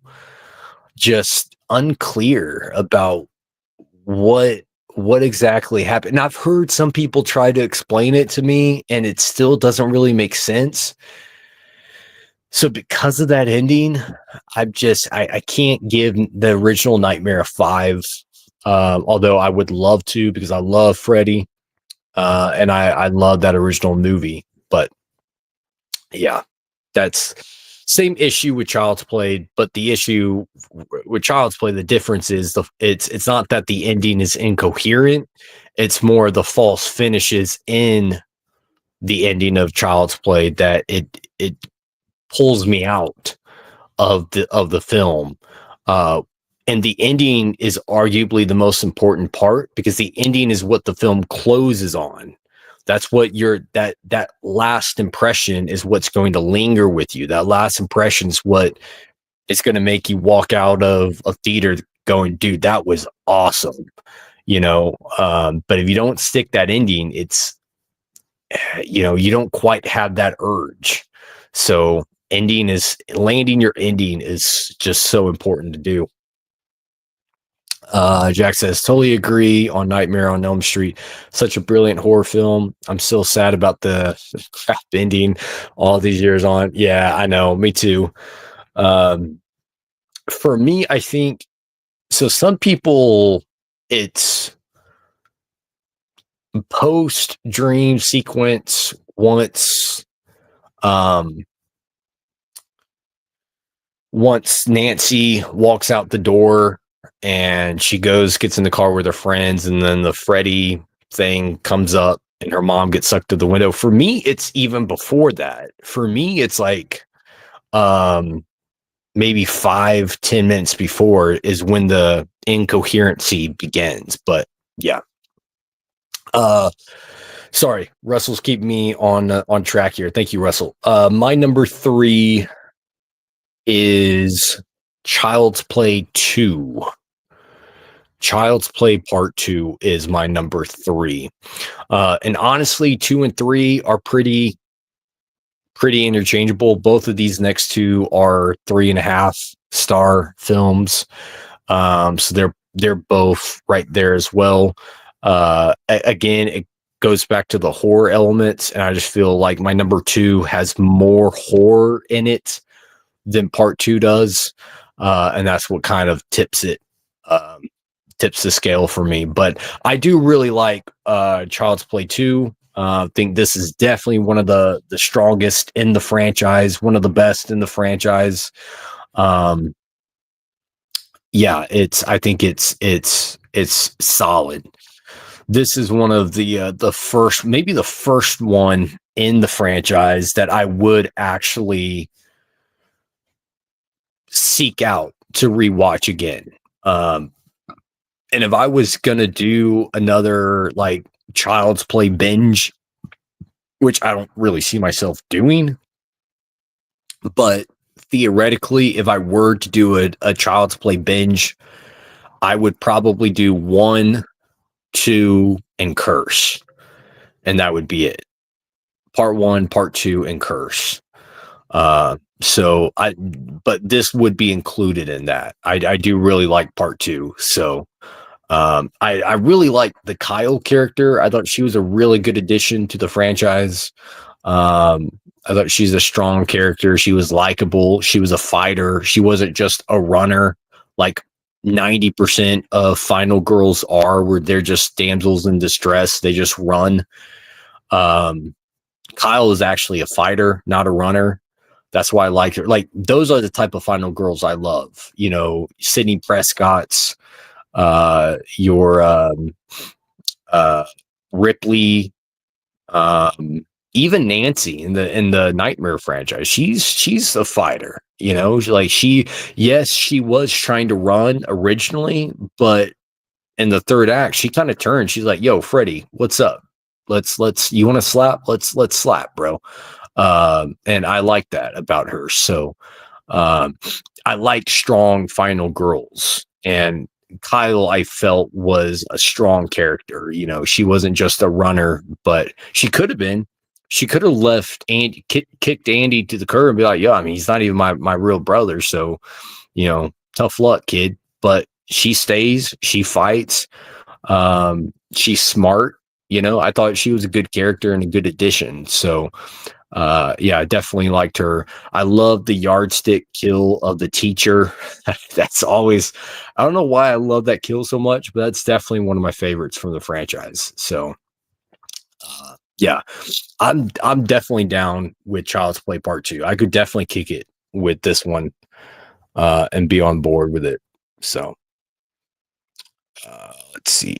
just unclear about what exactly happened. And I've heard some people try to explain it to me, and it still doesn't really make sense. So because of that ending, I can't give the original Nightmare a 5. Although I would love to, because I love Freddy, and I love that original movie. But yeah, that's same issue with Child's Play. But the issue with Child's Play, the difference is it's not that the ending is incoherent. It's more the false finishes in the ending of Child's Play that it pulls me out of the film. And the ending is arguably the most important part, because the ending is what the film closes on. That's what that last impression is what's going to linger with you. That last impression is what is going to make you walk out of a theater going, dude, that was awesome. But if you don't stick that ending, you don't quite have that urge. So landing your ending is just so important to do. Jack says, totally agree on Nightmare on Elm Street. Such a brilliant horror film. I'm still sad about the crap ending all these years on. Yeah, I know. Me too. Um, for me, I think so. Some people, it's post dream sequence um, once Nancy walks out the door and she gets in the car with her friends, and then the Freddy thing comes up and her mom gets sucked to the window. For me, it's even before that. For me, it's like um maybe 5-10 minutes before is when the incoherency begins. But yeah. Uh sorry, Russell's keeping me on track here. Thank you, Russell. My number 3 is Child's Play 2. Child's Play Part 2 is my number 3. And honestly, 2 and 3 are pretty interchangeable. Both of these next two are 3.5-star films. So they're both right there as well. Again, it goes back to the horror elements, and I just feel like my number 2 has more horror in it than part 2 does. And that's what kind of tips the scale for me. But I do really like Child's Play 2. I think this is definitely one of the strongest in the franchise, one of the best in the franchise. Yeah, I think it's solid. This is one of the first, maybe the first one in the franchise that I would actually seek out to rewatch again. And if I was gonna do another like Child's Play binge, which I don't really see myself doing, but theoretically, if I were to do a Child's Play binge, I would probably do 1, 2, and Curse, and that would be it. Part 1, Part 2, and Curse. But this would be included in that. I do really like Part 2, so I really like the Kyle character. I thought she was a really good addition to the franchise. I thought she's a strong character. She was likable. She was a fighter. She wasn't just a runner like 90% of final girls are, where they're just damsels in distress. They just run. Kyle is actually a fighter, not a runner. That's why I like her. Like, those are the type of final girls I love. Sydney Prescott's, your Ripley, even Nancy in the Nightmare franchise. She's a fighter. Yes, she was trying to run originally, but in the third act, she kind of turned. She's like, "Yo, Freddy, what's up? You want to slap? Let's slap, bro." And I like that about her. So I like strong final girls, and Kyle, I felt, was a strong character. She wasn't just a runner, but she could have been. She could have left and kicked Andy to the curb and be like, "Yeah, I mean, he's not even my real brother, so tough luck, kid." But she stays. She fights. She's smart. I thought she was a good character and a good addition. So yeah, I definitely liked her. I love the yardstick kill of the teacher. That's always, I don't know why I love that kill so much, but that's definitely one of my favorites from the franchise. So yeah, I'm definitely down with Child's Play Part 2. I could definitely kick it with this one and be on board with it. So let's see.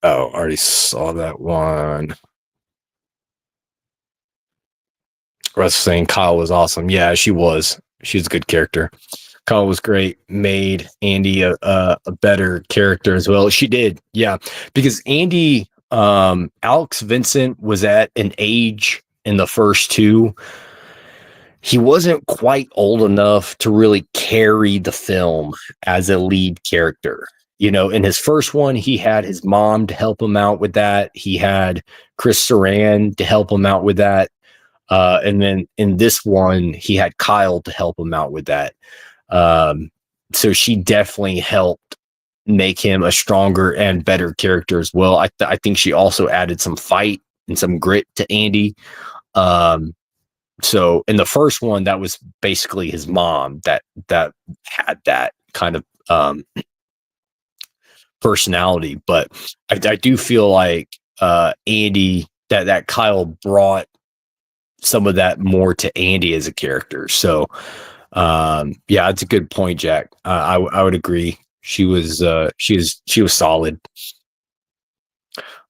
Oh, I already saw that one. Russ saying Kyle was awesome. Yeah, she was. She's a good character. Kyle was great. Made Andy a better character as well. She did. Yeah. Because Andy, Alex Vincent was at an age in the first two. He wasn't quite old enough to really carry the film as a lead character. In his first one, he had his mom to help him out with that. He had Chris Saran to help him out with that. And then in this one, he had Kyle to help him out with that. So she definitely helped make him a stronger and better character as well. I think she also added some fight and some grit to Andy. So in the first one, that was basically his mom that had that kind of personality. But I do feel like Andy that Kyle brought some of that more to Andy as a character. So yeah, that's a good point, Jack. I would agree. She was solid.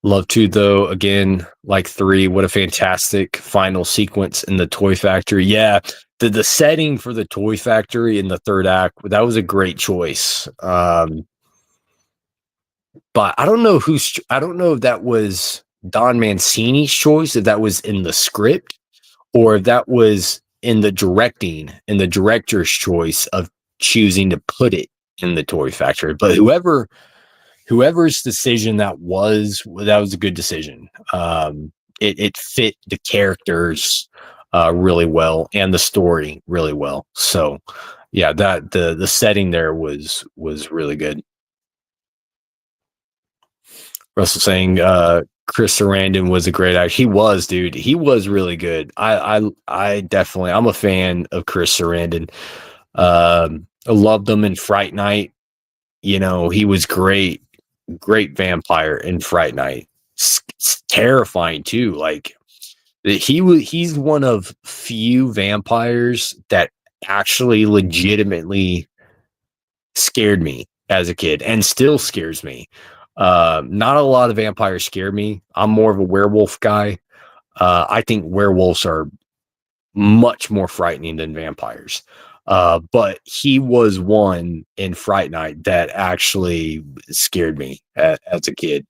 Love 2 though. Again, like 3. What a fantastic final sequence in the toy factory. Yeah, the setting for the toy factory in the third act, that was a great choice. But I don't know if that was Don Mancini's choice, if that was in the script, or if that was in the director's choice of choosing to put it in the toy factory. But whoever's decision that was a good decision. It fit the characters really well and the story really well. So yeah, that the setting there was really good. Russell saying Chris Sarandon was a great actor. He was, dude. He was really good. I definitely, I'm a fan of Chris Sarandon. I loved him in Fright Night. He was great vampire in Fright Night. It's terrifying too. Like he's one of few vampires that actually legitimately scared me as a kid and still scares me. Not a lot of vampires scare me. I'm more of a werewolf guy. I think werewolves are much more frightening than vampires. But he was one in Fright Night that actually scared me as a kid.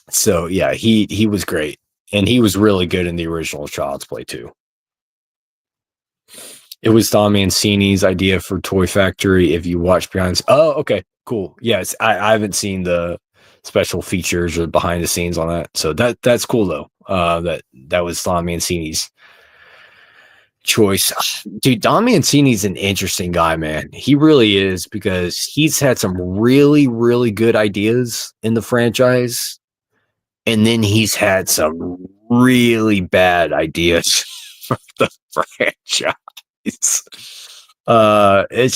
So yeah, he was great, and he was really good in the original Child's Play too. It was Don Mancini's idea for Toy Factory. If you watch behind, oh, okay, cool. Yes, I haven't seen the special features or behind the scenes on that, so that's cool though. That was Don Mancini's choice. Dude, Don Mancini's an interesting guy, man. He really is, because he's had some really, really good ideas in the franchise, and then he's had some really bad ideas for the franchise. It's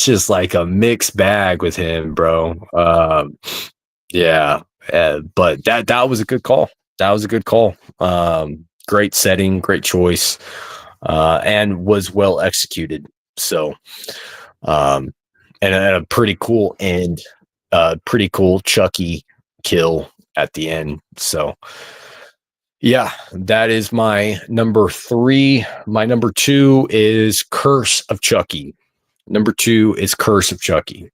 just like a mixed bag with him, bro. Yeah, but that was a good call. That was a good call. Great setting, great choice, and was well executed. So, and a pretty cool end, pretty cool Chucky kill at the end. So, yeah, that is my number 3. My number 2 is Curse of Chucky. Number 2 is Curse of Chucky.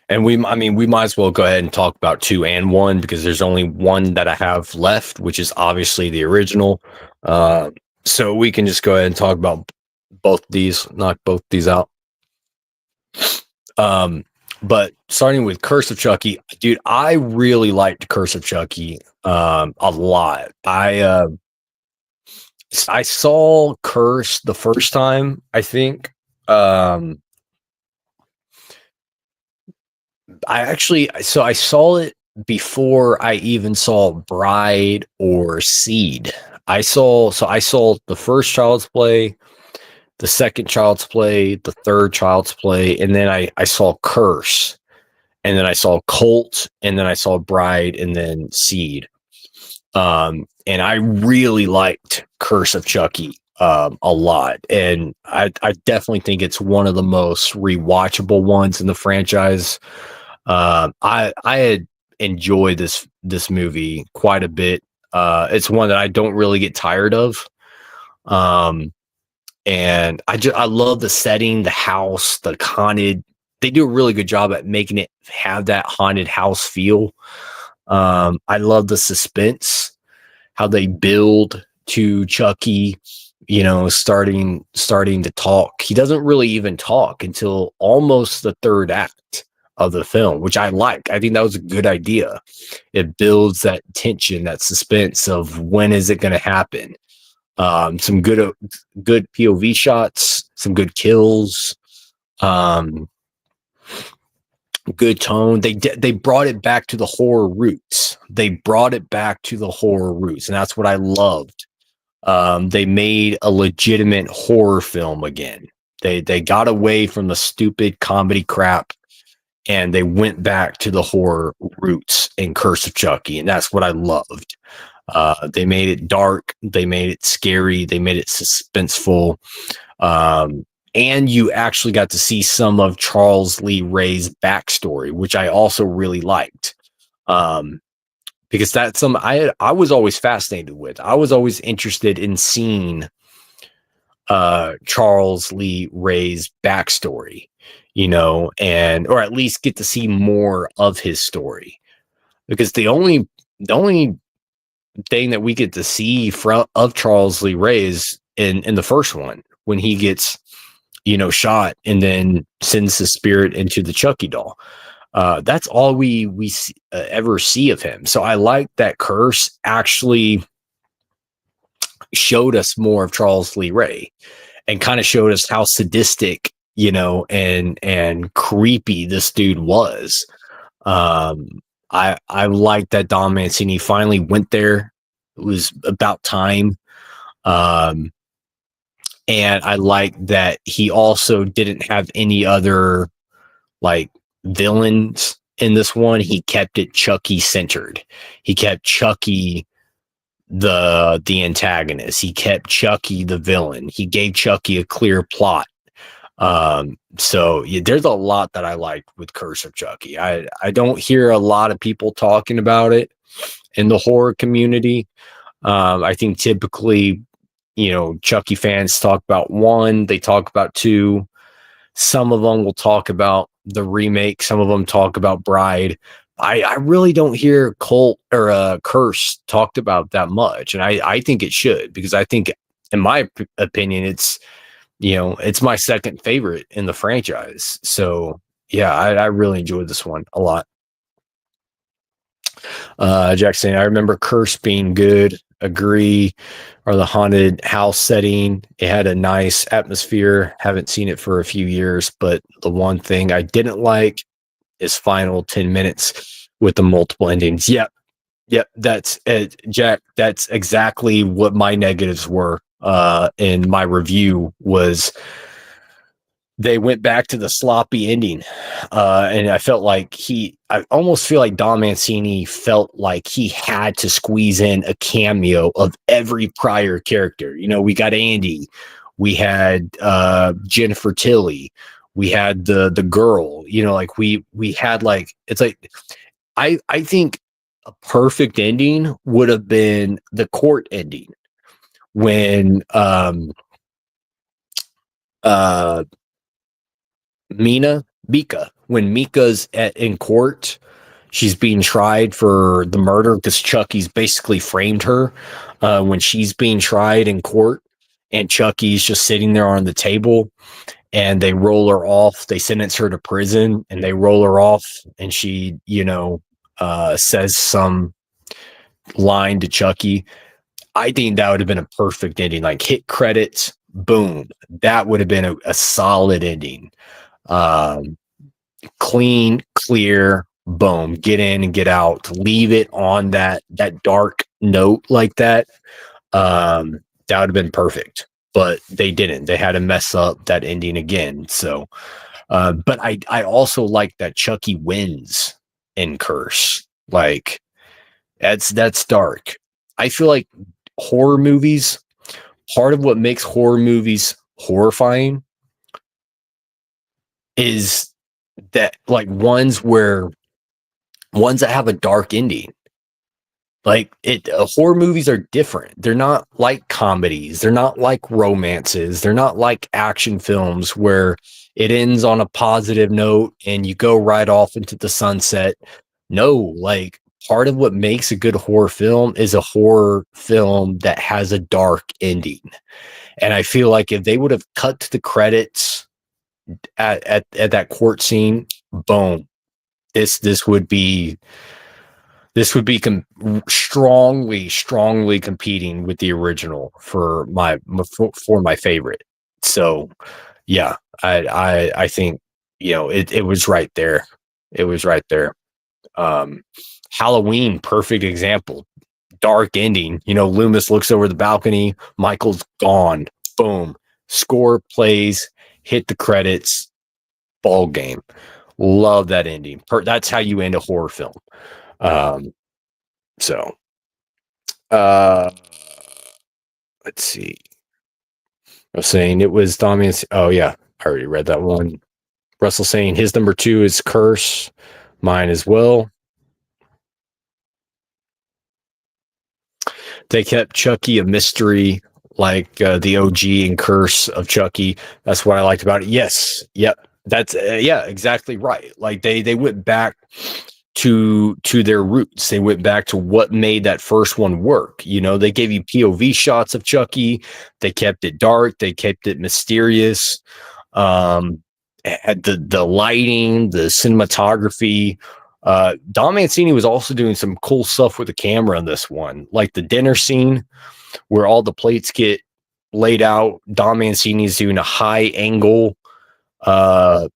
And we might as well go ahead and talk about 2 and 1, because there's only one that I have left, which is obviously the original. So we can just go ahead and talk about both these, knock both these out. But starting with Curse of Chucky, dude, I really liked Curse of Chucky a lot. I saw Curse the first time, I think. I saw it before I even saw Bride or Seed. I saw the first Child's Play, the second Child's Play, the third Child's Play, and then I saw Curse, and then I saw Cult, and then I saw Bride, and then Seed. And I really liked Curse of Chucky a lot, and I definitely think it's one of the most rewatchable ones in the franchise. I had enjoyed this movie quite a bit. It's one that I don't really get tired of. And I love the setting, the house, the haunted. They do a really good job at making it have that haunted house feel. I love the suspense, how they build to Chucky, starting to talk. He doesn't really even talk until almost the third act of the film, which I like. I think that was a good idea. It builds that tension, that suspense of when is it going to happen. Some good POV shots, some good kills, um, good tone. They brought it back to the horror roots. And that's what I loved. They made a legitimate horror film again. They got away from the stupid comedy crap and they went back to the horror roots in Curse of Chucky, and that's what I loved. They made it dark, they made it scary, they made it suspenseful, and you actually got to see some of Charles Lee Ray's backstory, which I also really liked. Because that's some I was always fascinated with. I was always interested in seeing Charles Lee Ray's backstory, and or at least get to see more of his story. Because the only thing that we get to see of Charles Lee Ray is in the first one when he gets shot and then sends the spirit into the Chucky doll. That's all we ever see of him. So I like that Curse actually showed us more of Charles Lee Ray and kind of showed us how sadistic, and creepy this dude was. I like that Don Mancini finally went there. It was about time. And I like that he also didn't have any other like villains in this one. He kept it Chucky centered. He kept Chucky the antagonist. He kept Chucky the villain. He gave Chucky a clear plot. So yeah, there's a lot that I like with Curse of Chucky. I don't hear a lot of people talking about it in the horror community. I think typically, Chucky fans talk about 1, they talk about 2. Some of them will talk about the remake. Some of them talk about Bride. I really don't hear Cult or Curse talked about that much. And I think it should, because I think, in my opinion, it's my second favorite in the franchise. So yeah, I really enjoyed this one a lot. Jackson, I remember Curse being good. Agree. Or the haunted house setting. It had a nice atmosphere. Haven't seen it for a few years, but the one thing I didn't like is final 10 minutes with the multiple endings. Yep. That's it, Jack. That's exactly what my negatives were. In my review was they went back to the sloppy ending. And I felt like I almost feel like Don Mancini felt like he had to squeeze in a cameo of every prior character. We got Andy, we had Jennifer Tilly, we had the girl, like we had like, it's like, I think a perfect ending would have been the court ending when when Mika's in court, she's being tried for the murder because Chucky's basically framed her. When she's being tried in court and Chucky's just sitting there on the table and they roll her off, they sentence her to prison and they roll her off and she, says some line to Chucky. I think that would have been a perfect ending, like hit credits, boom. That would have been a solid ending. Clean, clear, boom, get in and get out. Leave it on that dark note like that. That would have been perfect, but they didn't. They had to mess up that ending again. So, but I also like that Chucky wins in Curse. Like that's dark. I feel like horror movies, part of what makes horror movies horrifying is that like ones that have a dark ending. Like horror movies are different. They're not like comedies. They're not like romances. They're not like action films where it ends on a positive note and you go right off into the sunset. No, like part of what makes a good horror film is a horror film that has a dark ending. And I feel like if they would have cut to the credits at that court scene, boom, this would be strongly competing with the original for my favorite. So yeah, I think, it was right there. It was right there. Um, Halloween, perfect example. Dark ending. Loomis looks over the balcony. Michael's gone. Boom. Score plays. Hit the credits. Ball game. Love that ending. That's how you end a horror film. Um, so, uh, let's see. I was saying it was Dominance. Oh yeah, I already read that one. Russell saying his number 2 is Curse. Mine as well. They kept Chucky a mystery, like the OG and Curse of Chucky. That's what I liked about it. Yes, yep, that's yeah, exactly right. Like they went back to their roots. They went back to what made that first one work. They gave you POV shots of Chucky. They kept it dark. They kept it mysterious. Had the lighting, the cinematography. Don Mancini was also doing some cool stuff with the camera in this one, like the dinner scene where all the plates get laid out. Don Mancini's doing a high angle, wide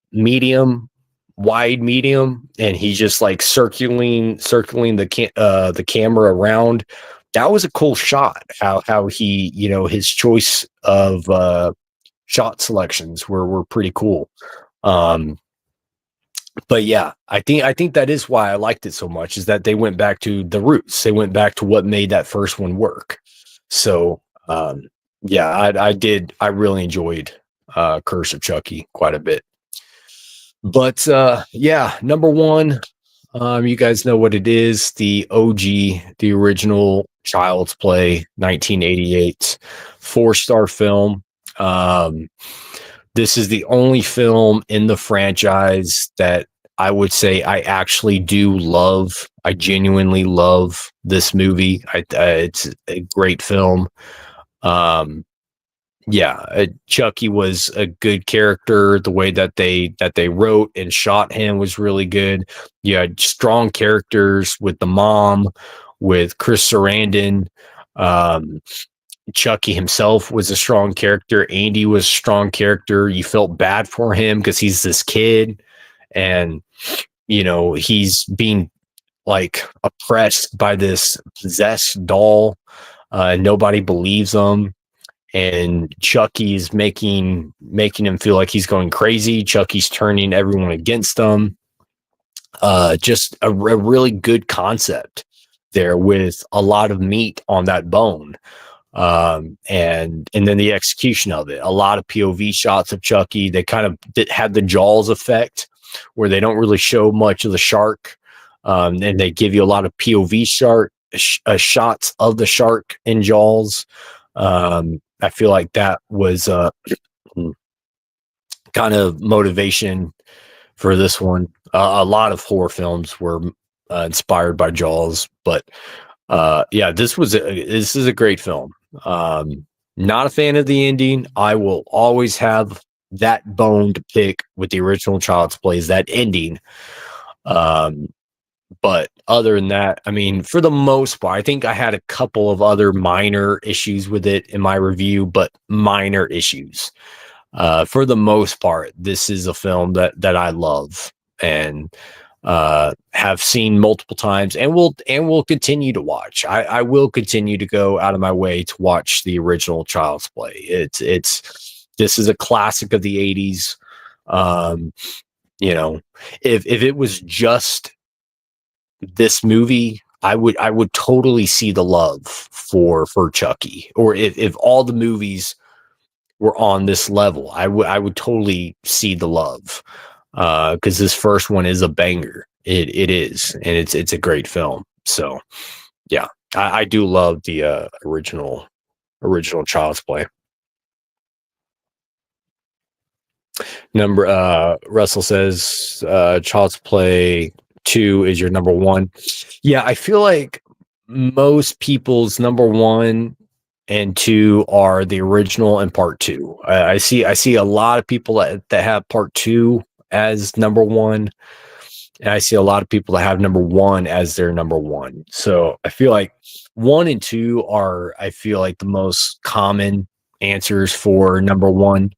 medium, and he's just like circling the camera around. That was a cool shot. How he, his choice of shot selections were pretty cool. But yeah, I think that is why I liked it so much, is that they went back to the roots. They went back to what made that first one work. So yeah, I really enjoyed Curse of Chucky quite a bit. But yeah, number 1, you guys know what it is, the OG, the original Child's Play, 1988, 4-star film. This is the only film in the franchise that I would say I actually do love. I genuinely love this movie. It's a great film. Yeah, Chucky was a good character. The way that they wrote and shot him was really good. You had strong characters with the mom, with Chris Sarandon. Um, Chucky himself was a strong character. Andy was a strong character. You felt bad for him because he's this kid, and he's being like oppressed by this possessed doll. Nobody believes him, and Chucky's making him feel like he's going crazy. Chucky's turning everyone against him. Just a really good concept there, with a lot of meat on that bone. And then the execution of it, a lot of POV shots of Chucky. They kind of had the Jaws effect, where they don't really show much of the shark, and they give you a lot of POV shots of the shark in Jaws. I feel like that was kind of motivation for this one. A lot of horror films were inspired by Jaws, but yeah, this is a great film. Not a fan of the ending. I will always have that bone to pick with the original Child's Play, is that ending. But other than that, I mean, for the most part, I think I had a couple of other minor issues with it in my review, but minor issues. For the most part, this is a film that I love and have seen multiple times, and will continue to watch. I will continue to go out of my way to watch the original Child's Play. This is a classic of the 80s. If it was just this movie, I would totally see the love for Chucky. Or if all the movies were on this level, I would totally see the love, because this first one is a banger. It is, and it's a great film. So yeah, I do love the original Child's Play. Russell says Child's Play 2 is your number one. Yeah, I feel like most people's number one and two are the original and part two. I see a lot of people that have part two as number one, and I see a lot of people that have number one as their number one. So I feel like one and two are, I feel like, the most common answers for number one.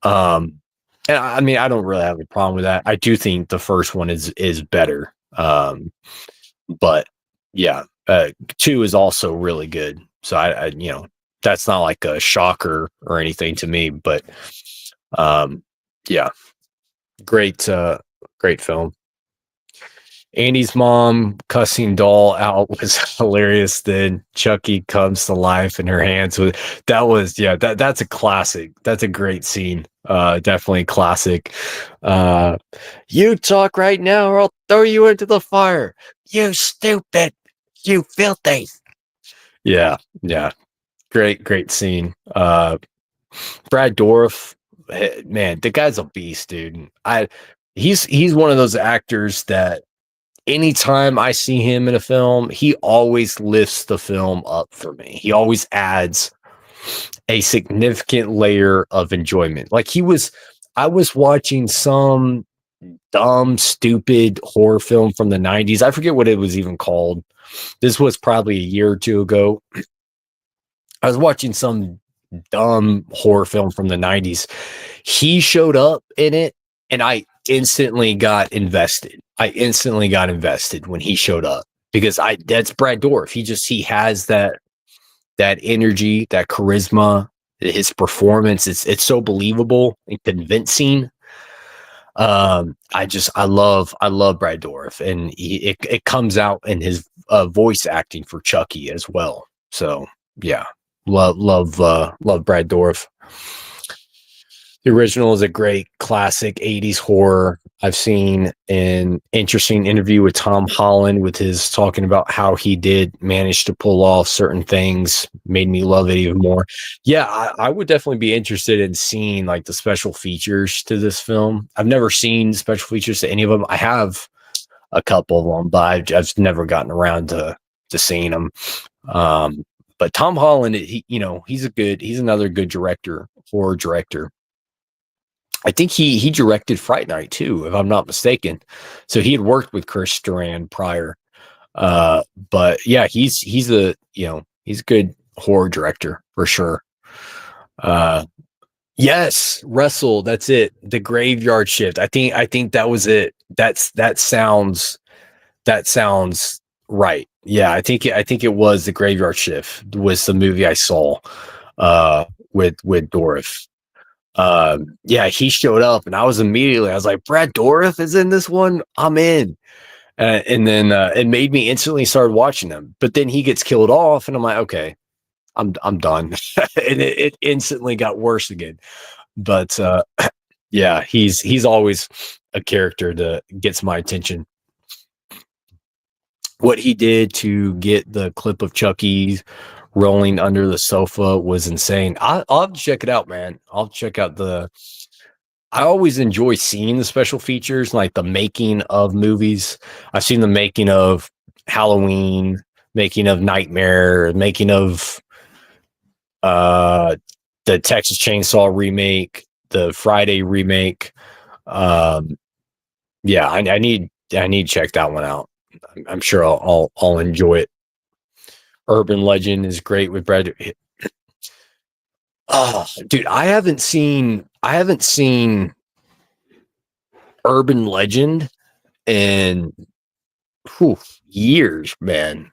Um, and I mean, I don't really have a problem with that. I do think the first one is better. But yeah, two is also really good. So that's not like a shocker or anything to me. But yeah, great, great film. Andy's mom cussing doll out was hilarious. Then Chucky comes to life in her hands with that was that's a classic. That's a great scene. Definitely classic. You talk right now or I'll throw you into the fire. You stupid. You filthy. Yeah, yeah. Great scene. Brad Dourif, man, the guy's a beast, dude. He's one of those actors that anytime I see him in a film, he always lifts the film up for me. He always adds a significant layer of enjoyment. I was watching some dumb, stupid horror film from the 90s. I forget what it was even called. This was probably a year or two ago. I was watching some dumb horror film from the 90s. He showed up in it, and I instantly got invested. I instantly got invested when he showed up because that's Brad Dourif. He has that energy, that charisma, his performance. It's so believable and convincing. I love Brad Dourif, and it comes out in his voice acting for Chucky as well. So yeah, love Brad Dourif. The original is a great classic 80s horror. I've seen an interesting interview with Tom Holland with his talking about how he did manage to pull off certain things, made me love it even more. Yeah, I would definitely be interested in seeing like the special features to this film. I've never seen special features to any of them. I have a couple of them, but I've never gotten around to seeing them. But Tom Holland, he's another good horror director. I think he directed Fright Night too, if I'm not mistaken. So he had worked with Chris Duran prior. But yeah, he's a good horror director for sure. Yes, Wrestle, that's it. The Graveyard Shift. I think that was it. That sounds right. Yeah, I think it was The Graveyard Shift was the movie I saw with Dorif. Yeah, he showed up and I was like, Brad Dourif is in this one. I'm in. And then it made me instantly start watching him. But then he gets killed off, and I'm like, okay, I'm done. And it instantly got worse again. But yeah, he's always a character that gets my attention. What he did to get the clip of Chucky rolling under the sofa was insane. I'll have to check it out, man. I'll check out I always enjoy seeing the special features, like the making of movies. I've seen the making of Halloween, making of Nightmare, making of the Texas Chainsaw remake, the Friday remake. Yeah, I need to check that one out. I'm sure I'll enjoy it. Urban Legend is great with Brad. Oh, dude, I haven't seen Urban Legend in years, man.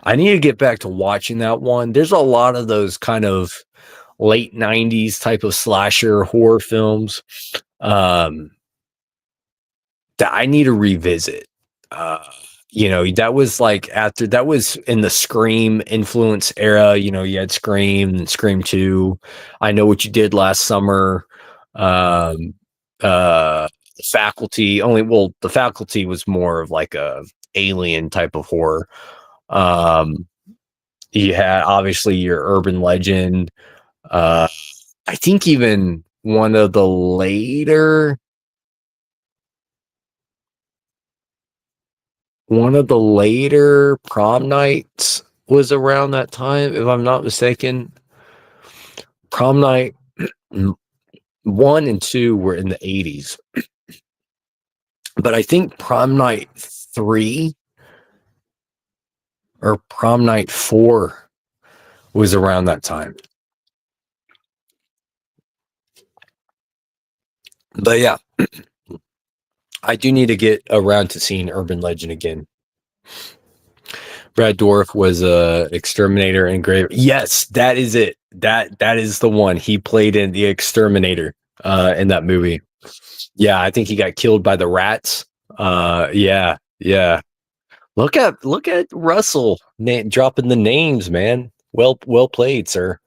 I need to get back to watching that one. There's a lot of those kind of late 90s type of slasher horror films that I need to revisit. That was that was in the Scream influence era. You had Scream and Scream 2. I Know What You Did Last Summer. Faculty the Faculty was more of like a alien type of horror. You had obviously your Urban Legend. I think even one of the later one of the later prom nights was around that time, if I'm not mistaken. Prom night 1 and 2 were in the 80s, but I think prom night 3 or prom night 4 was around that time. But yeah, I do need to get around to seeing Urban Legend again. Brad Dourif was a exterminator and grave. Yes, that is it. That is the one. He played in the exterminator in that movie. Yeah, I think he got killed by the rats. Yeah, yeah. Look at Russell dropping the names, man. Well played, sir.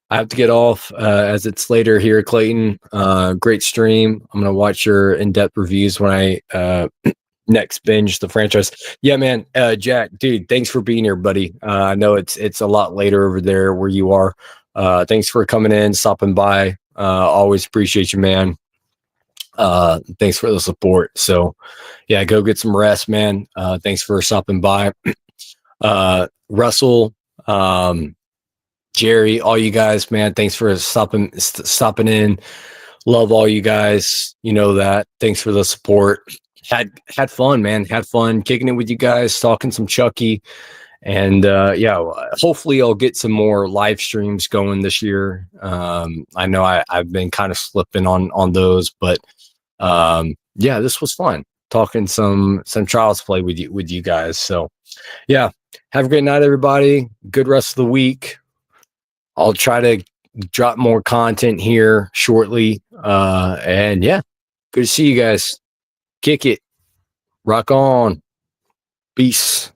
I have to get off as it's later here, Clayton. Great stream. I'm gonna watch your in-depth reviews when I next binge the franchise. Yeah, man. Jack, dude, thanks for being here, buddy. I know it's a lot later over there where you are. Thanks for coming in, stopping by. Always appreciate you, man. Thanks for the support. So yeah, go get some rest, man. Thanks for stopping by. Russell, Jerry, all you guys, man, thanks for stopping in. Love all you guys. You know that. Thanks for the support. Had fun, man. Had fun kicking it with you guys, talking some Chucky. And yeah, hopefully I'll get some more live streams going this year. I know I've been kind of slipping on those, but yeah, this was fun talking some Child's Play with you guys. So yeah, have a great night, everybody. Good rest of the week. I'll try to drop more content here shortly. And yeah, good to see you guys. Kick it. Rock on. Peace.